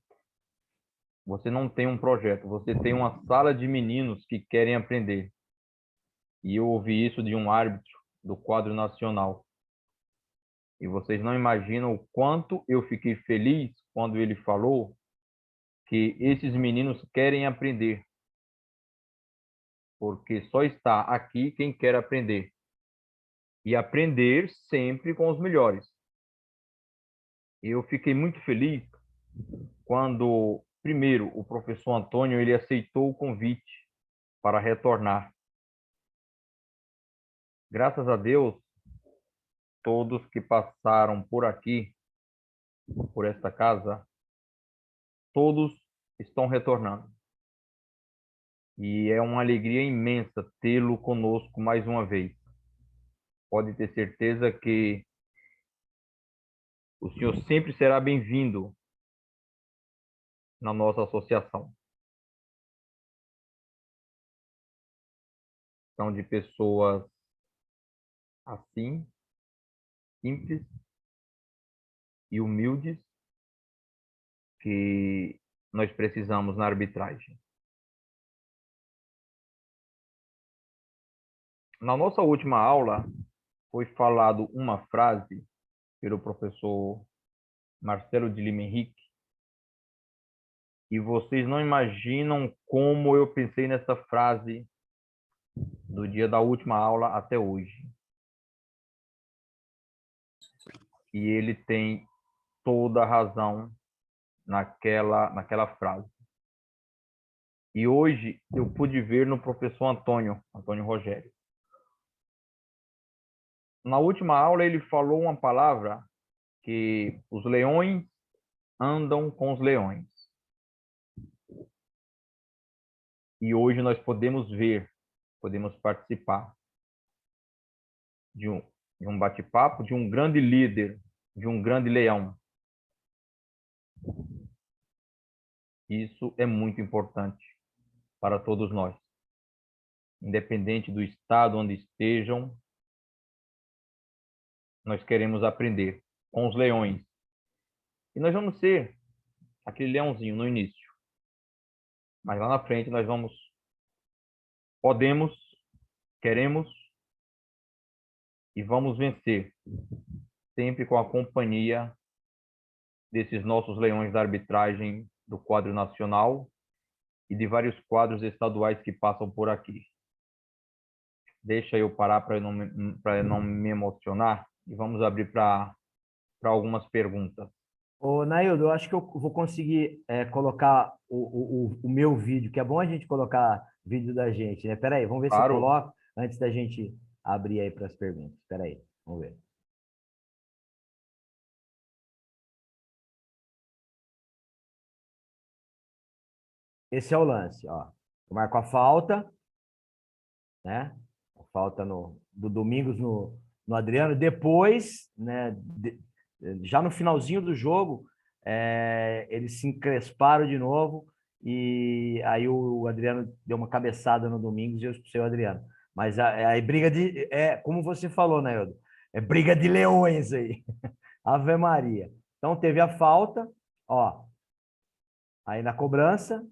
um projeto, você tem uma sala de meninos que querem aprender. E eu ouvi isso de um árbitro do quadro nacional. E vocês não imaginam o quanto eu fiquei feliz quando ele falou que esses meninos querem aprender. Porque só está aqui quem quer aprender. E aprender sempre com os melhores. Eu fiquei muito feliz quando, primeiro, o professor Antônio ele aceitou o convite para retornar. Graças a Deus, todos que passaram por aqui, por esta casa, todos estão retornando. E é uma alegria imensa tê-lo conosco mais uma vez. Pode ter certeza que o senhor sempre será bem-vindo na nossa associação. São de pessoas assim, simples e humildes, que nós precisamos na arbitragem. Na nossa última aula, foi falado uma frase pelo professor Marcelo de Lima Henrique, e vocês não imaginam como eu pensei nessa frase do dia da última aula até hoje. E ele tem toda a razão naquela frase. E hoje eu pude ver no professor Antônio Rogério. Na última aula ele falou uma palavra que os leões andam com os leões. E hoje nós podemos ver, podemos participar de um bate-papo de um grande líder, de um grande leão. Isso é muito importante para todos nós. Independente do estado onde estejam, nós queremos aprender com os leões. E nós vamos ser aquele leãozinho no início. Mas lá na frente nós podemos, queremos e vamos vencer. Sempre com a companhia desses nossos leões da arbitragem do quadro nacional e de vários quadros estaduais que passam por aqui. Deixa eu parar para não me emocionar e vamos abrir para algumas perguntas. Ô, Naildo, eu acho que eu vou conseguir colocar o meu vídeo, que é bom a gente colocar vídeo da gente, né? Peraí, vamos ver se eu Claro. coloco antes da gente abrir aí para as perguntas. Peraí, vamos ver. Esse é o lance, ó. Eu marco a falta, né? A falta do Domingos no Adriano. Depois, né? Já no finalzinho do jogo, eles se encresparam de novo e aí o Adriano deu uma cabeçada no Domingos e eu expulsei o Adriano. Mas aí briga como você falou, né, Eudo? É briga de leões aí. Ave Maria. Então teve a falta, ó. Aí na cobrança,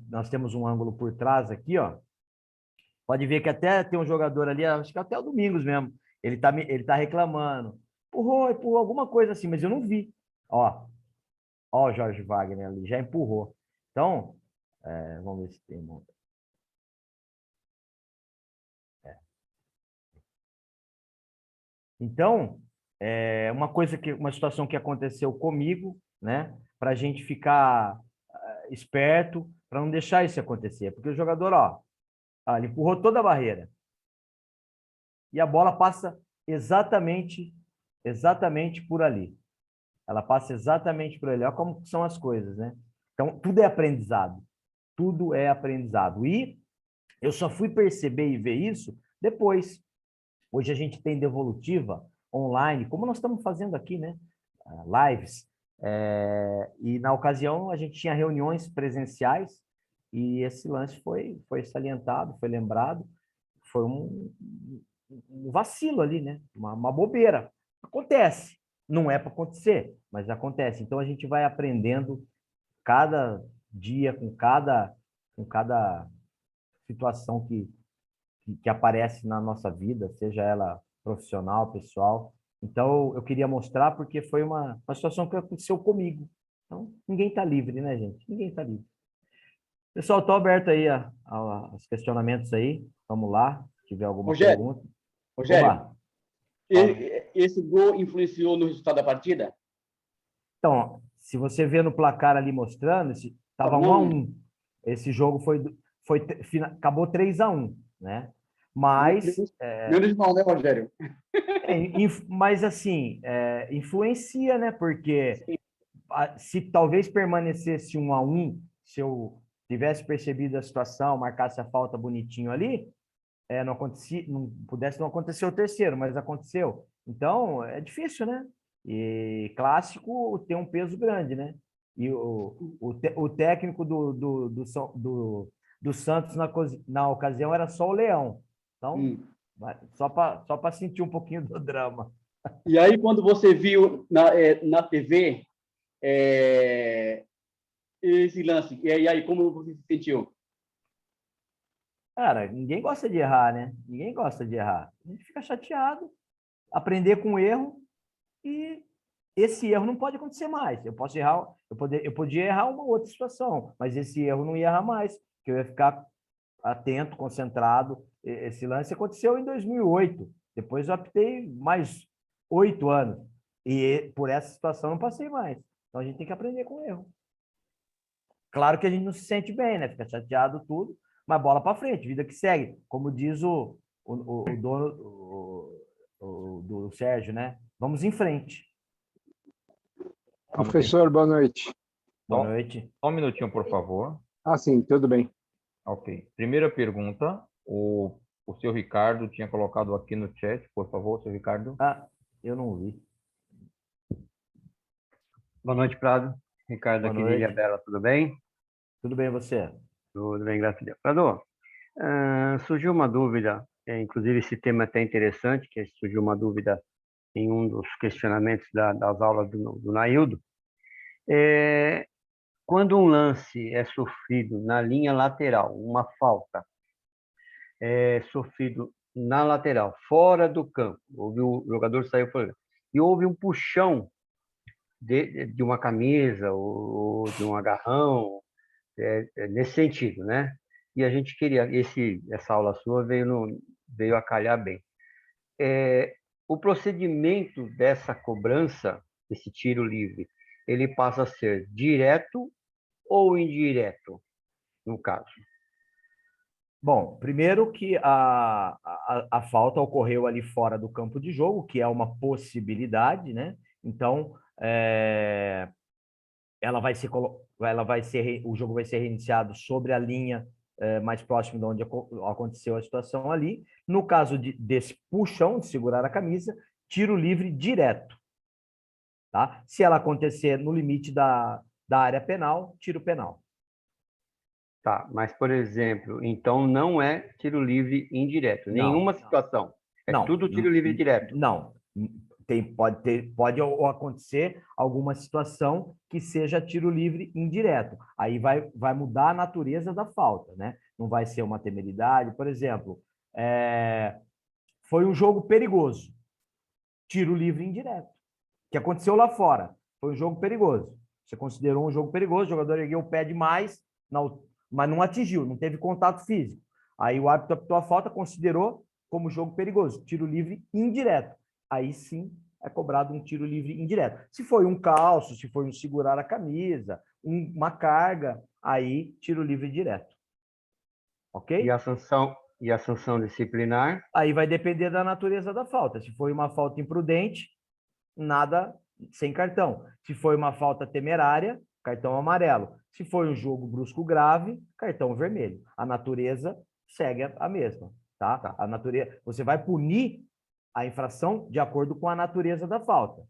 nós temos um ângulo por trás aqui, ó. Pode ver que até tem um jogador ali, acho que até o Domingos mesmo. Ele tá reclamando. Empurrou alguma coisa assim, mas eu não vi. Ó o Jorge Wagner ali, já empurrou. Então, vamos ver se tem um. Então, uma situação que aconteceu comigo, né? Para a gente ficar esperto, para não deixar isso acontecer. Porque o jogador, ele empurrou toda a barreira. E a bola passa exatamente por ali. Ela passa exatamente por ali. Olha como são as coisas, né? Então, tudo é aprendizado. Tudo é aprendizado. E eu só fui perceber e ver isso depois. Hoje a gente tem devolutiva online, como nós estamos fazendo aqui, né? Lives. E na ocasião a gente tinha reuniões presenciais e esse lance foi salientado, foi lembrado. Foi um vacilo ali, né? Uma bobeira. Acontece. Não é para acontecer, mas acontece. Então a gente vai aprendendo cada dia com cada situação que aparece na nossa vida, seja ela profissional, pessoal. Então eu queria mostrar porque foi uma situação que aconteceu comigo. Então ninguém está livre, né, gente? Ninguém está livre. Pessoal, estou aberto aí aos questionamentos aí. Vamos lá, se tiver alguma pergunta. Rogério, esse gol influenciou no resultado da partida? Então, se você vê no placar ali mostrando, estava 1-1. Esse jogo acabou 3-1, né? Mas... Menos mal, né, Rogério? Mas, assim, influencia, né? Porque se talvez permanecesse 1-1, se eu tivesse percebido a situação, marcasse a falta bonitinho ali, não pudesse não acontecer o terceiro, mas aconteceu. Então, é difícil, né? E clássico tem um peso grande, né? E o técnico do Santos na ocasião era só o Leão. Então, só para sentir um pouquinho do drama. E aí, quando você viu na TV esse lance, e aí como você se sentiu? Cara, ninguém gosta de errar, né? Ninguém gosta de errar. A gente fica chateado, aprender com o erro e esse erro não pode acontecer mais. Eu posso errar, eu podia errar uma outra situação, mas esse erro não ia errar mais, que eu ia ficar atento, concentrado. Esse lance aconteceu em 2008. Depois eu optei mais 8 anos. E por essa situação eu não passei mais. Então a gente tem que aprender com o erro. Claro que a gente não se sente bem, né? Fica chateado tudo, mas bola para frente, vida que segue. Como diz o dono do Sérgio, né? Vamos em frente. Professor, boa noite. Boa Só, noite. só um minutinho, por favor. Sim, tudo bem. Ok. Primeira pergunta. O seu Ricardo tinha colocado aqui no chat, por favor, seu Ricardo. Eu não vi. Boa noite, Prado. Ricardo Boa aqui de noite. Ilhabela, tudo bem? Tudo bem, você? Tudo bem, graças a Deus. Prado, surgiu uma dúvida, inclusive esse tema é até interessante, que surgiu uma dúvida em um dos questionamentos das aulas do Naildo. Quando um lance é sofrido na linha lateral, uma falta é sofrido na lateral, fora do campo, o jogador saiu fora, e houve um puxão de uma camisa ou de um agarrão, nesse sentido, né? E a gente queria, essa aula sua veio a calhar bem. O procedimento dessa cobrança, desse tiro livre, ele passa a ser direto ou indireto, no caso? Bom, primeiro que a falta ocorreu ali fora do campo de jogo, que é uma possibilidade, né? Então, o jogo vai ser reiniciado sobre a linha mais próxima de onde aconteceu a situação ali. No caso desse puxão, de segurar a camisa, tiro livre direto. Tá? Se ela acontecer no limite da área penal, tiro penal. Tá, mas, por exemplo, então não é tiro livre indireto, Não. nenhuma situação. É Não. tudo tiro livre direto. Não. Pode acontecer alguma situação que seja tiro livre indireto. Aí vai mudar a natureza da falta, né? Não vai ser uma temeridade. Por exemplo, foi um jogo perigoso. Tiro livre indireto. Que aconteceu lá fora. Foi um jogo perigoso. Você considerou um jogo perigoso, o jogador ergueu o pé demais, mas não atingiu, não teve contato físico. Aí o árbitro apitou a falta, considerou como jogo perigoso, tiro livre indireto. Aí sim é cobrado um tiro livre indireto. Se foi um calço, se foi um segurar a camisa, uma carga, aí tiro livre direto. Ok? E a sanção disciplinar? Aí vai depender da natureza da falta. Se foi uma falta imprudente, nada, sem cartão. Se foi uma falta temerária, cartão amarelo. Se foi um jogo brusco grave, cartão vermelho. A natureza segue a mesma, tá? A natureza, você vai punir a infração de acordo com a natureza da falta.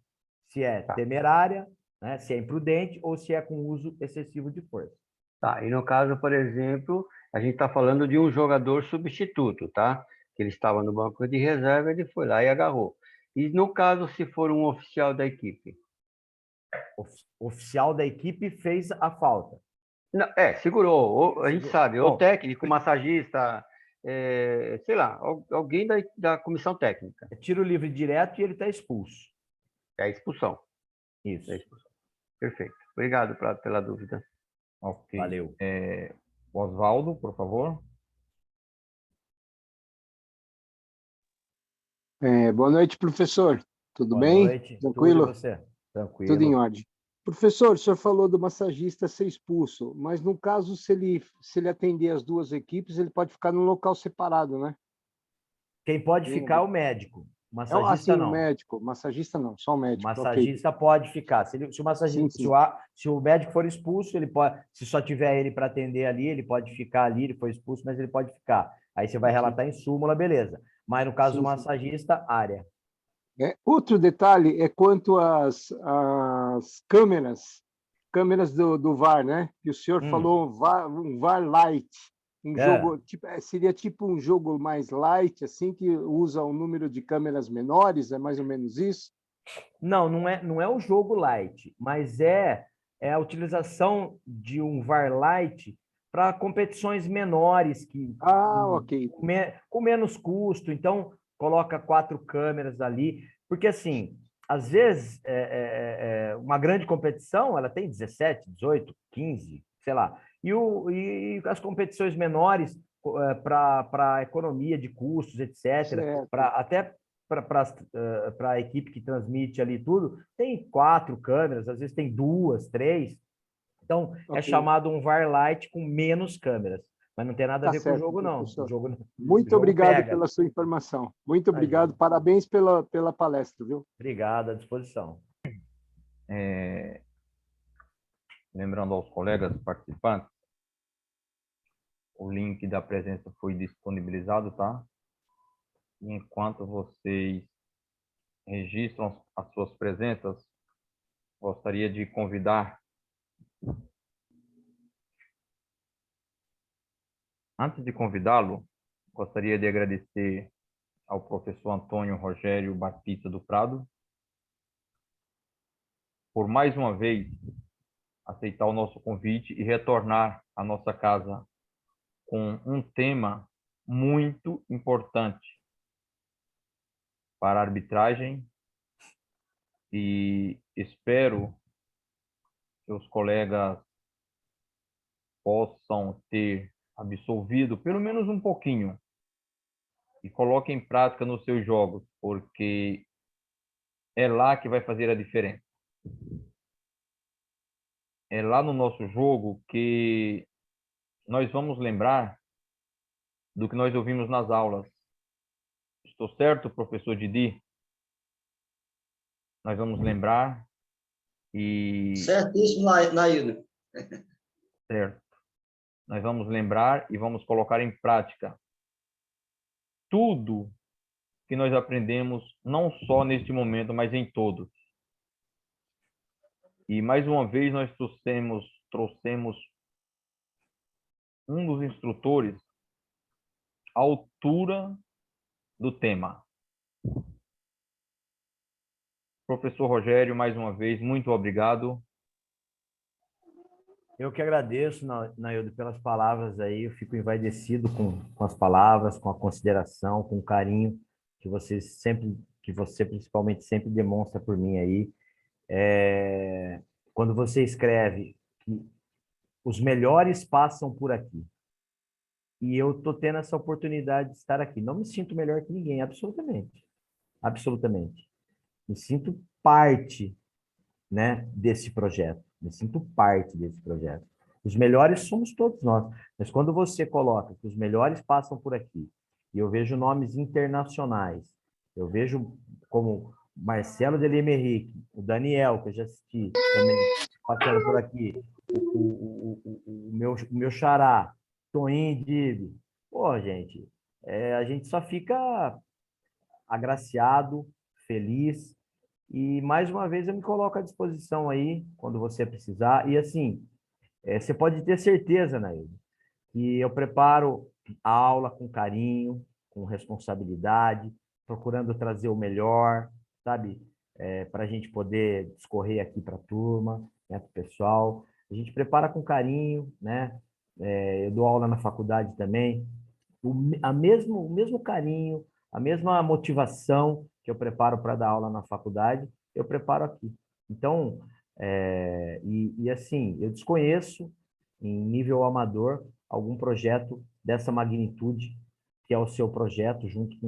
Se é temerária, né, se é imprudente ou se é com uso excessivo de força. Tá, e no caso, por exemplo, a gente está falando de um jogador substituto, tá? Que ele estava no banco de reserva, ele foi lá e agarrou. E no caso, se for um oficial da equipe? Oficial da equipe fez a falta. Não, segurou. A gente sabe, ou técnico, massagista, sei lá, alguém da comissão técnica. É tiro livre direto e ele está expulso. É a expulsão. Isso. É a expulsão. Perfeito. Obrigado, Prado, pela dúvida. Ok. Valeu. Oswaldo, por favor. Boa noite, professor. Tudo Boa bem? noite. Tranquilo? Tudo e você? Tranquilo. Tudo em ordem. Professor, o senhor falou do massagista ser expulso, mas no caso, se ele atender as duas equipes, ele pode ficar num local separado, né? Quem pode ficar é o médico. O massagista não. O médico. Massagista não, só o médico. O massagista pode ficar. Se o massagista, Sim. se o médico for expulso, ele pode. Se só tiver ele para atender ali, ele pode ficar ali. Ele foi expulso, mas ele pode ficar. Aí você vai relatar em súmula, beleza. Mas no caso do massagista, área. Outro detalhe é quanto às câmeras do VAR, né? Que o senhor falou um VAR light. Jogo, seria tipo um jogo mais light, assim, que usa um número de câmeras menores, é mais ou menos isso? Não é um jogo light, mas é a utilização de um VAR light para competições menores ok. com menos custo. Então, coloca 4 câmeras ali, porque assim, às vezes uma grande competição ela tem 17, 18, 15, sei lá. E as competições menores para economia de custos, etc., até para a equipe que transmite ali tudo, tem 4 câmeras, às vezes tem 2, 3. Então, é chamado um VAR Lite com menos câmeras. Mas não tem nada a ver com o jogo, não. Muito obrigado pela sua informação. Muito obrigado. Parabéns pela palestra, viu? Obrigado, à disposição. Lembrando aos colegas participantes, o link da presença foi disponibilizado, tá? E enquanto vocês registram as suas presenças, gostaria de convidar. Antes de convidá-lo, gostaria de agradecer ao professor Antônio Rogério Batista do Prado por mais uma vez aceitar o nosso convite e retornar à nossa casa com um tema muito importante para a arbitragem, e espero que os colegas possam ter absorvido pelo menos um pouquinho e coloquem em prática nos seus jogos, porque é lá que vai fazer a diferença. É lá no nosso jogo que nós vamos lembrar do que nós ouvimos nas aulas. Estou certo, professor Didi? Nós vamos lembrar e... Certíssimo, Naildo. Certo. Nós vamos lembrar e vamos colocar em prática tudo que nós aprendemos, não só neste momento, mas em todos. E mais uma vez nós trouxemos um dos instrutores à altura do tema. Professor Rogério, mais uma vez, muito obrigado. Eu que agradeço, Naildo, pelas palavras aí. Eu fico envaidecido com as palavras, com a consideração, com o carinho que você principalmente sempre demonstra por mim aí. Quando você escreve que os melhores passam por aqui, e eu estou tendo essa oportunidade de estar aqui. Não me sinto melhor que ninguém, absolutamente. Absolutamente. Me sinto parte, né, desse projeto. Me sinto parte desse projeto. Os melhores somos todos nós. Mas quando você coloca que os melhores passam por aqui, e eu vejo nomes internacionais, eu vejo como Marcelo Delimeric, o Daniel, que eu já assisti, também passando por aqui, o meu xará, Toinho Dib. Pô, gente, a gente só fica agraciado, feliz, e mais uma vez eu me coloco à disposição aí, quando você precisar. E assim, você pode ter certeza, Naildo, que eu preparo a aula com carinho, com responsabilidade, procurando trazer o melhor, sabe? Para a gente poder discorrer aqui para a turma, né, para o pessoal. A gente prepara com carinho, né? Eu dou aula na faculdade também. O mesmo carinho, a mesma motivação que eu preparo para dar aula na faculdade, eu preparo aqui. Então, assim, eu desconheço, em nível amador, algum projeto dessa magnitude, que é o seu projeto, junto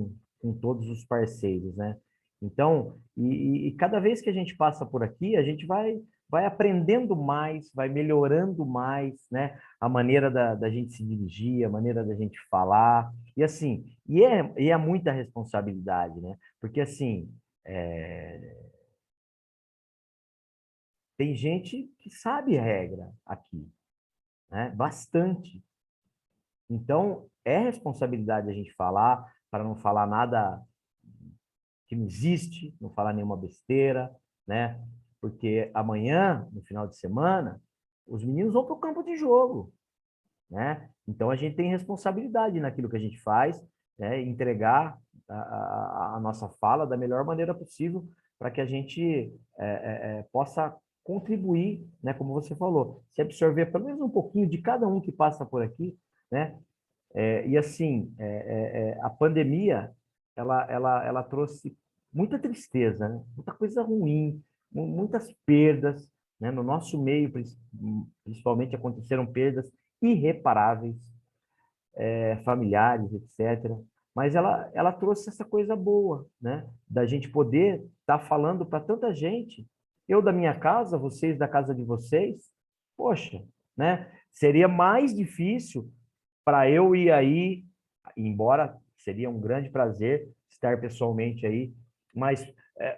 com todos os parceiros, né? Então, e cada vez que a gente passa por aqui, a gente vai aprendendo mais, vai melhorando mais, né? A maneira da gente se dirigir, a maneira da gente falar, e assim, é muita responsabilidade, né? Porque assim, tem gente que sabe regra aqui, né? Bastante. Então, é responsabilidade a gente falar, para não falar nada que não existe, não falar nenhuma besteira, né? Porque amanhã, no final de semana, os meninos vão para o campo de jogo, né? Então, a gente tem responsabilidade naquilo que a gente faz, né? Entregar a nossa fala da melhor maneira possível para que a gente possa contribuir, né, como você falou, se absorver pelo menos um pouquinho de cada um que passa por aqui, né? E assim, a pandemia, ela trouxe muita tristeza, né? Muita coisa ruim, muitas perdas, né? No nosso meio, principalmente, aconteceram perdas irreparáveis, familiares, etc. Mas ela trouxe essa coisa boa, né? Da gente poder estar falando para tanta gente, eu da minha casa, vocês da casa de vocês, poxa, né? Seria mais difícil para eu ir aí, embora seria um grande prazer estar pessoalmente aí, mas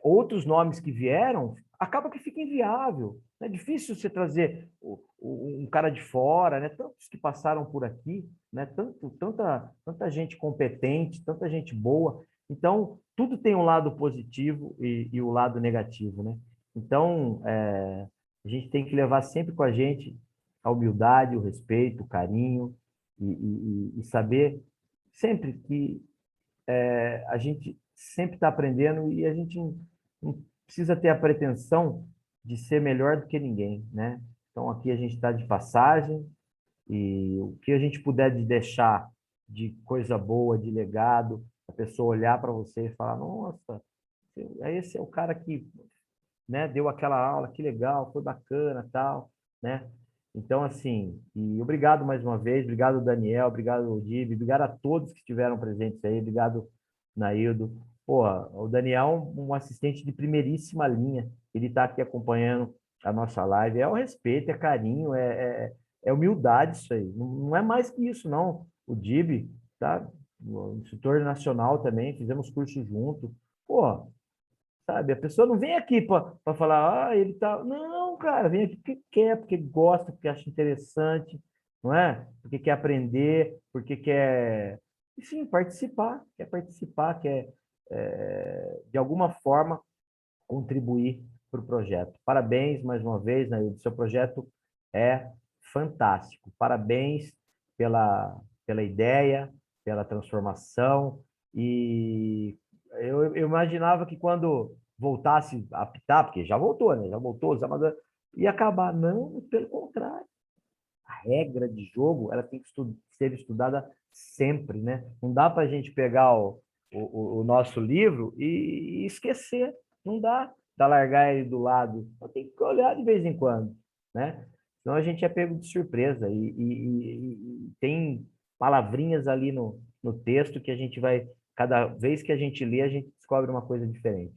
outros nomes que vieram, acaba que fica inviável. É difícil você trazer um cara de fora, né? Tantos que passaram por aqui, né? Tanta gente competente, tanta gente boa. Então, tudo tem um lado positivo e o lado negativo, né? Então, a gente tem que levar sempre com a gente a humildade, o respeito, o carinho, e saber sempre que a gente sempre está aprendendo e a gente não precisa ter a pretensão de ser melhor do que ninguém, né? Então, aqui a gente está de passagem e o que a gente puder de deixar de coisa boa, de legado, a pessoa olhar para você e falar, nossa, esse é o cara que, né, deu aquela aula, que legal, foi bacana, tal, né? Então, assim, e obrigado mais uma vez, obrigado, Daniel, obrigado, Dib, obrigado a todos que estiveram presentes aí, obrigado, Naildo. Pô, o Daniel é um assistente de primeiríssima linha, ele está aqui acompanhando a nossa live, é o respeito, é carinho, é humildade isso aí, não é mais que isso, não. O Dib, tá? O instrutor nacional também, fizemos curso junto, pô, sabe? A pessoa não vem aqui para falar, ele tá. Não, cara, vem aqui porque quer, porque gosta, porque acha interessante, não é? Porque quer aprender, porque quer, enfim, participar, quer, de alguma forma, contribuir para o projeto. Parabéns mais uma vez, né? O seu projeto é fantástico. Parabéns pela ideia, pela transformação. E eu imaginava que quando voltasse a apitar, porque já voltou, né? Já voltou, os amadores, ia acabar. Não, pelo contrário. A regra de jogo ela tem que ser estudada sempre, né? Não dá para a gente pegar o nosso livro e esquecer. Não dá para largar ele do lado. Tem que olhar de vez em quando, né? Senão a gente é pego de surpresa e tem palavrinhas ali no texto que a gente vai, cada vez que a gente lê, a gente descobre uma coisa diferente.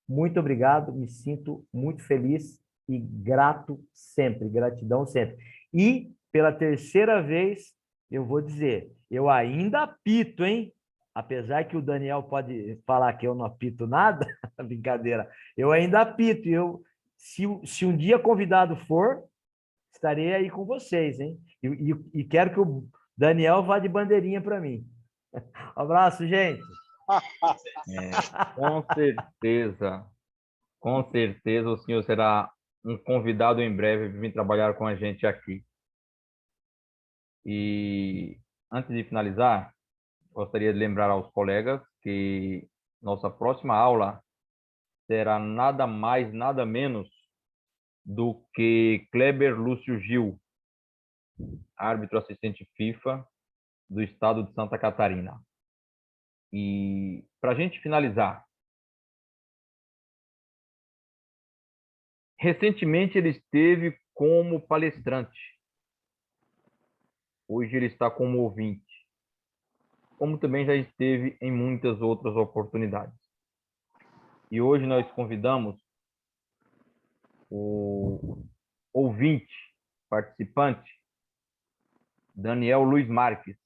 Muito obrigado, me sinto muito feliz e grato sempre, gratidão sempre. E pela terceira vez, eu vou dizer, eu ainda apito, hein? Apesar que o Daniel pode falar que eu não apito nada, brincadeira, eu ainda apito. Se um dia convidado for, estarei aí com vocês, hein? E quero que o Daniel vá de bandeirinha para mim. Um abraço, gente. Com certeza. Com certeza o senhor será um convidado em breve para vir trabalhar com a gente aqui. E antes de finalizar, gostaria de lembrar aos colegas que nossa próxima aula será nada mais, nada menos do que Kleber Lúcio Gil, árbitro assistente FIFA do estado de Santa Catarina. E para a gente finalizar, recentemente ele esteve como palestrante. Hoje ele está como ouvinte, como também já esteve em muitas outras oportunidades. E hoje nós convidamos o ouvinte, participante, Daniel Luiz Marques,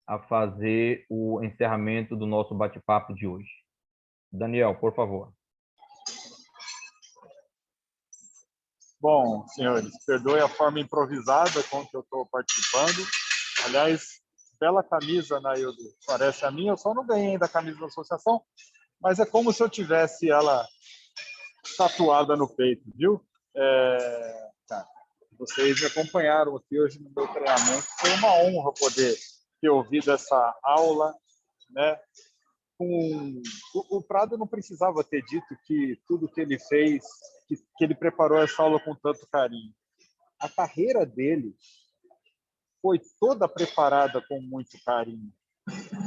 a fazer o encerramento do nosso bate-papo de hoje. Daniel, por favor. Bom, senhores, perdoe a forma improvisada com que eu estou participando. Aliás, bela camisa, Naildo, parece a minha. Eu só não ganhei ainda a camisa da associação, mas é como se eu tivesse ela tatuada no peito, viu? Tá. Vocês me acompanharam aqui hoje no meu treinamento. Foi uma honra poder ter ouvido essa aula, né? o Prado não precisava ter dito que tudo que ele fez, que ele preparou essa aula com tanto carinho. A carreira dele foi toda preparada com muito carinho,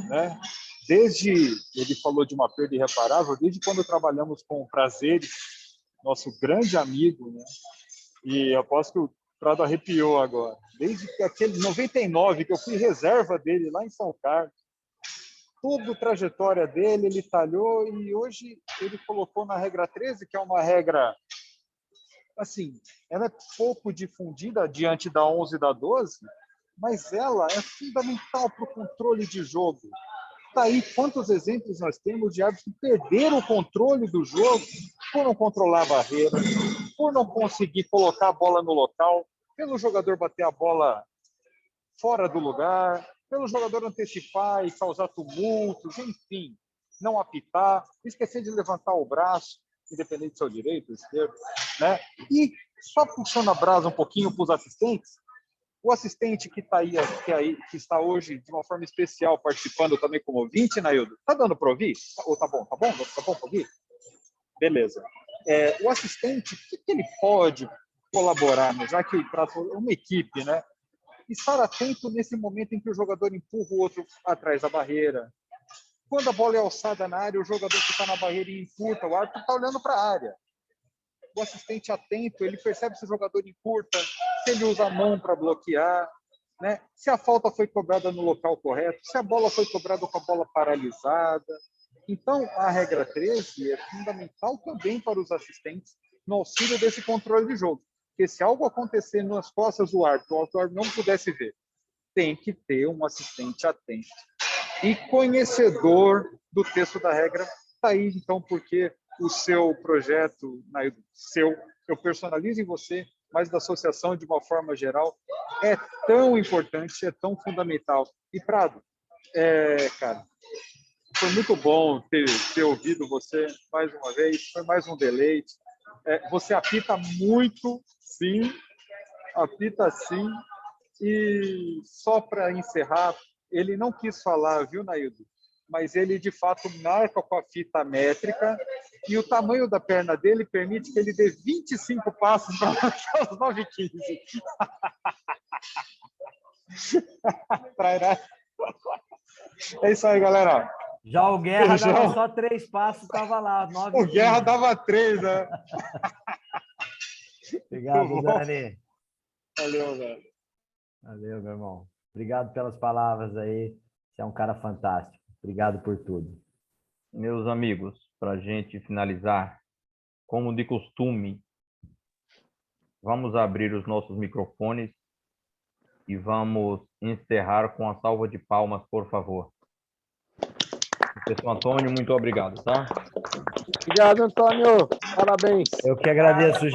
né? Ele falou de uma perda irreparável, desde quando trabalhamos com o Prazeres, nosso grande amigo, né? E aposto que o Prado arrepiou agora. Desde aquele 99, que eu fui reserva dele lá em São Carlos, toda a trajetória dele, ele talhou, e hoje ele colocou na regra 13, que é uma regra, assim, ela é pouco difundida diante da 11 e da 12, mas ela é fundamental para o controle de jogo. Tá aí quantos exemplos nós temos de árbitros que perderam o controle do jogo por não controlar a barreira, por não conseguir colocar a bola no local, pelo jogador bater a bola fora do lugar, pelo jogador antecipar e causar tumultos, enfim, não apitar, esquecer de levantar o braço, independente se é o direito ou esquerdo, né? E só puxando a brasa um pouquinho para os assistentes, o assistente que está hoje de uma forma especial participando também como ouvinte, Naildo, tá dando para ouvir? Ou tá bom para ouvir? Beleza. O assistente, o que ele pode colaborar, né? Já que para uma equipe, né? Estar atento nesse momento em que o jogador empurra o outro atrás da barreira. Quando a bola é alçada na área, o jogador que está na barreira e encurta, o árbitro está olhando para a área. O assistente atento, ele percebe se o jogador encurta, se ele usa a mão para bloquear, né? Se a falta foi cobrada no local correto, se a bola foi cobrada com a bola paralisada. Então, a regra 13 é fundamental também para os assistentes no auxílio desse controle de jogo. Porque se algo acontecer nas costas do árbitro, o árbitro não pudesse ver, tem que ter um assistente atento e conhecedor do texto da regra. Está aí, então, porque o seu projeto, eu personalizo em você, mas da associação, de uma forma geral, é tão importante, é tão fundamental. E, Prado, cara, foi muito bom ter ouvido você mais uma vez, foi mais um deleite. Você apita muito, sim, apita sim. E só para encerrar, ele não quis falar, viu, Naildo? Mas ele, de fato, marca com a fita métrica e o tamanho da perna dele permite que ele dê 25 passos para marcar os 9h15. É isso aí, galera. Já o Guerra Beijão. dava só 3 passos, estava lá. 9 O Guerra dava 3, né? Obrigado, Dani. Valeu, velho. Valeu, meu irmão. Obrigado pelas palavras aí. Você é um cara fantástico. Obrigado por tudo. Meus amigos, para a gente finalizar, como de costume, vamos abrir os nossos microfones e vamos encerrar com a salva de palmas, por favor. Professor Antônio, muito obrigado, tá? Obrigado, Antônio. Parabéns. Eu que agradeço,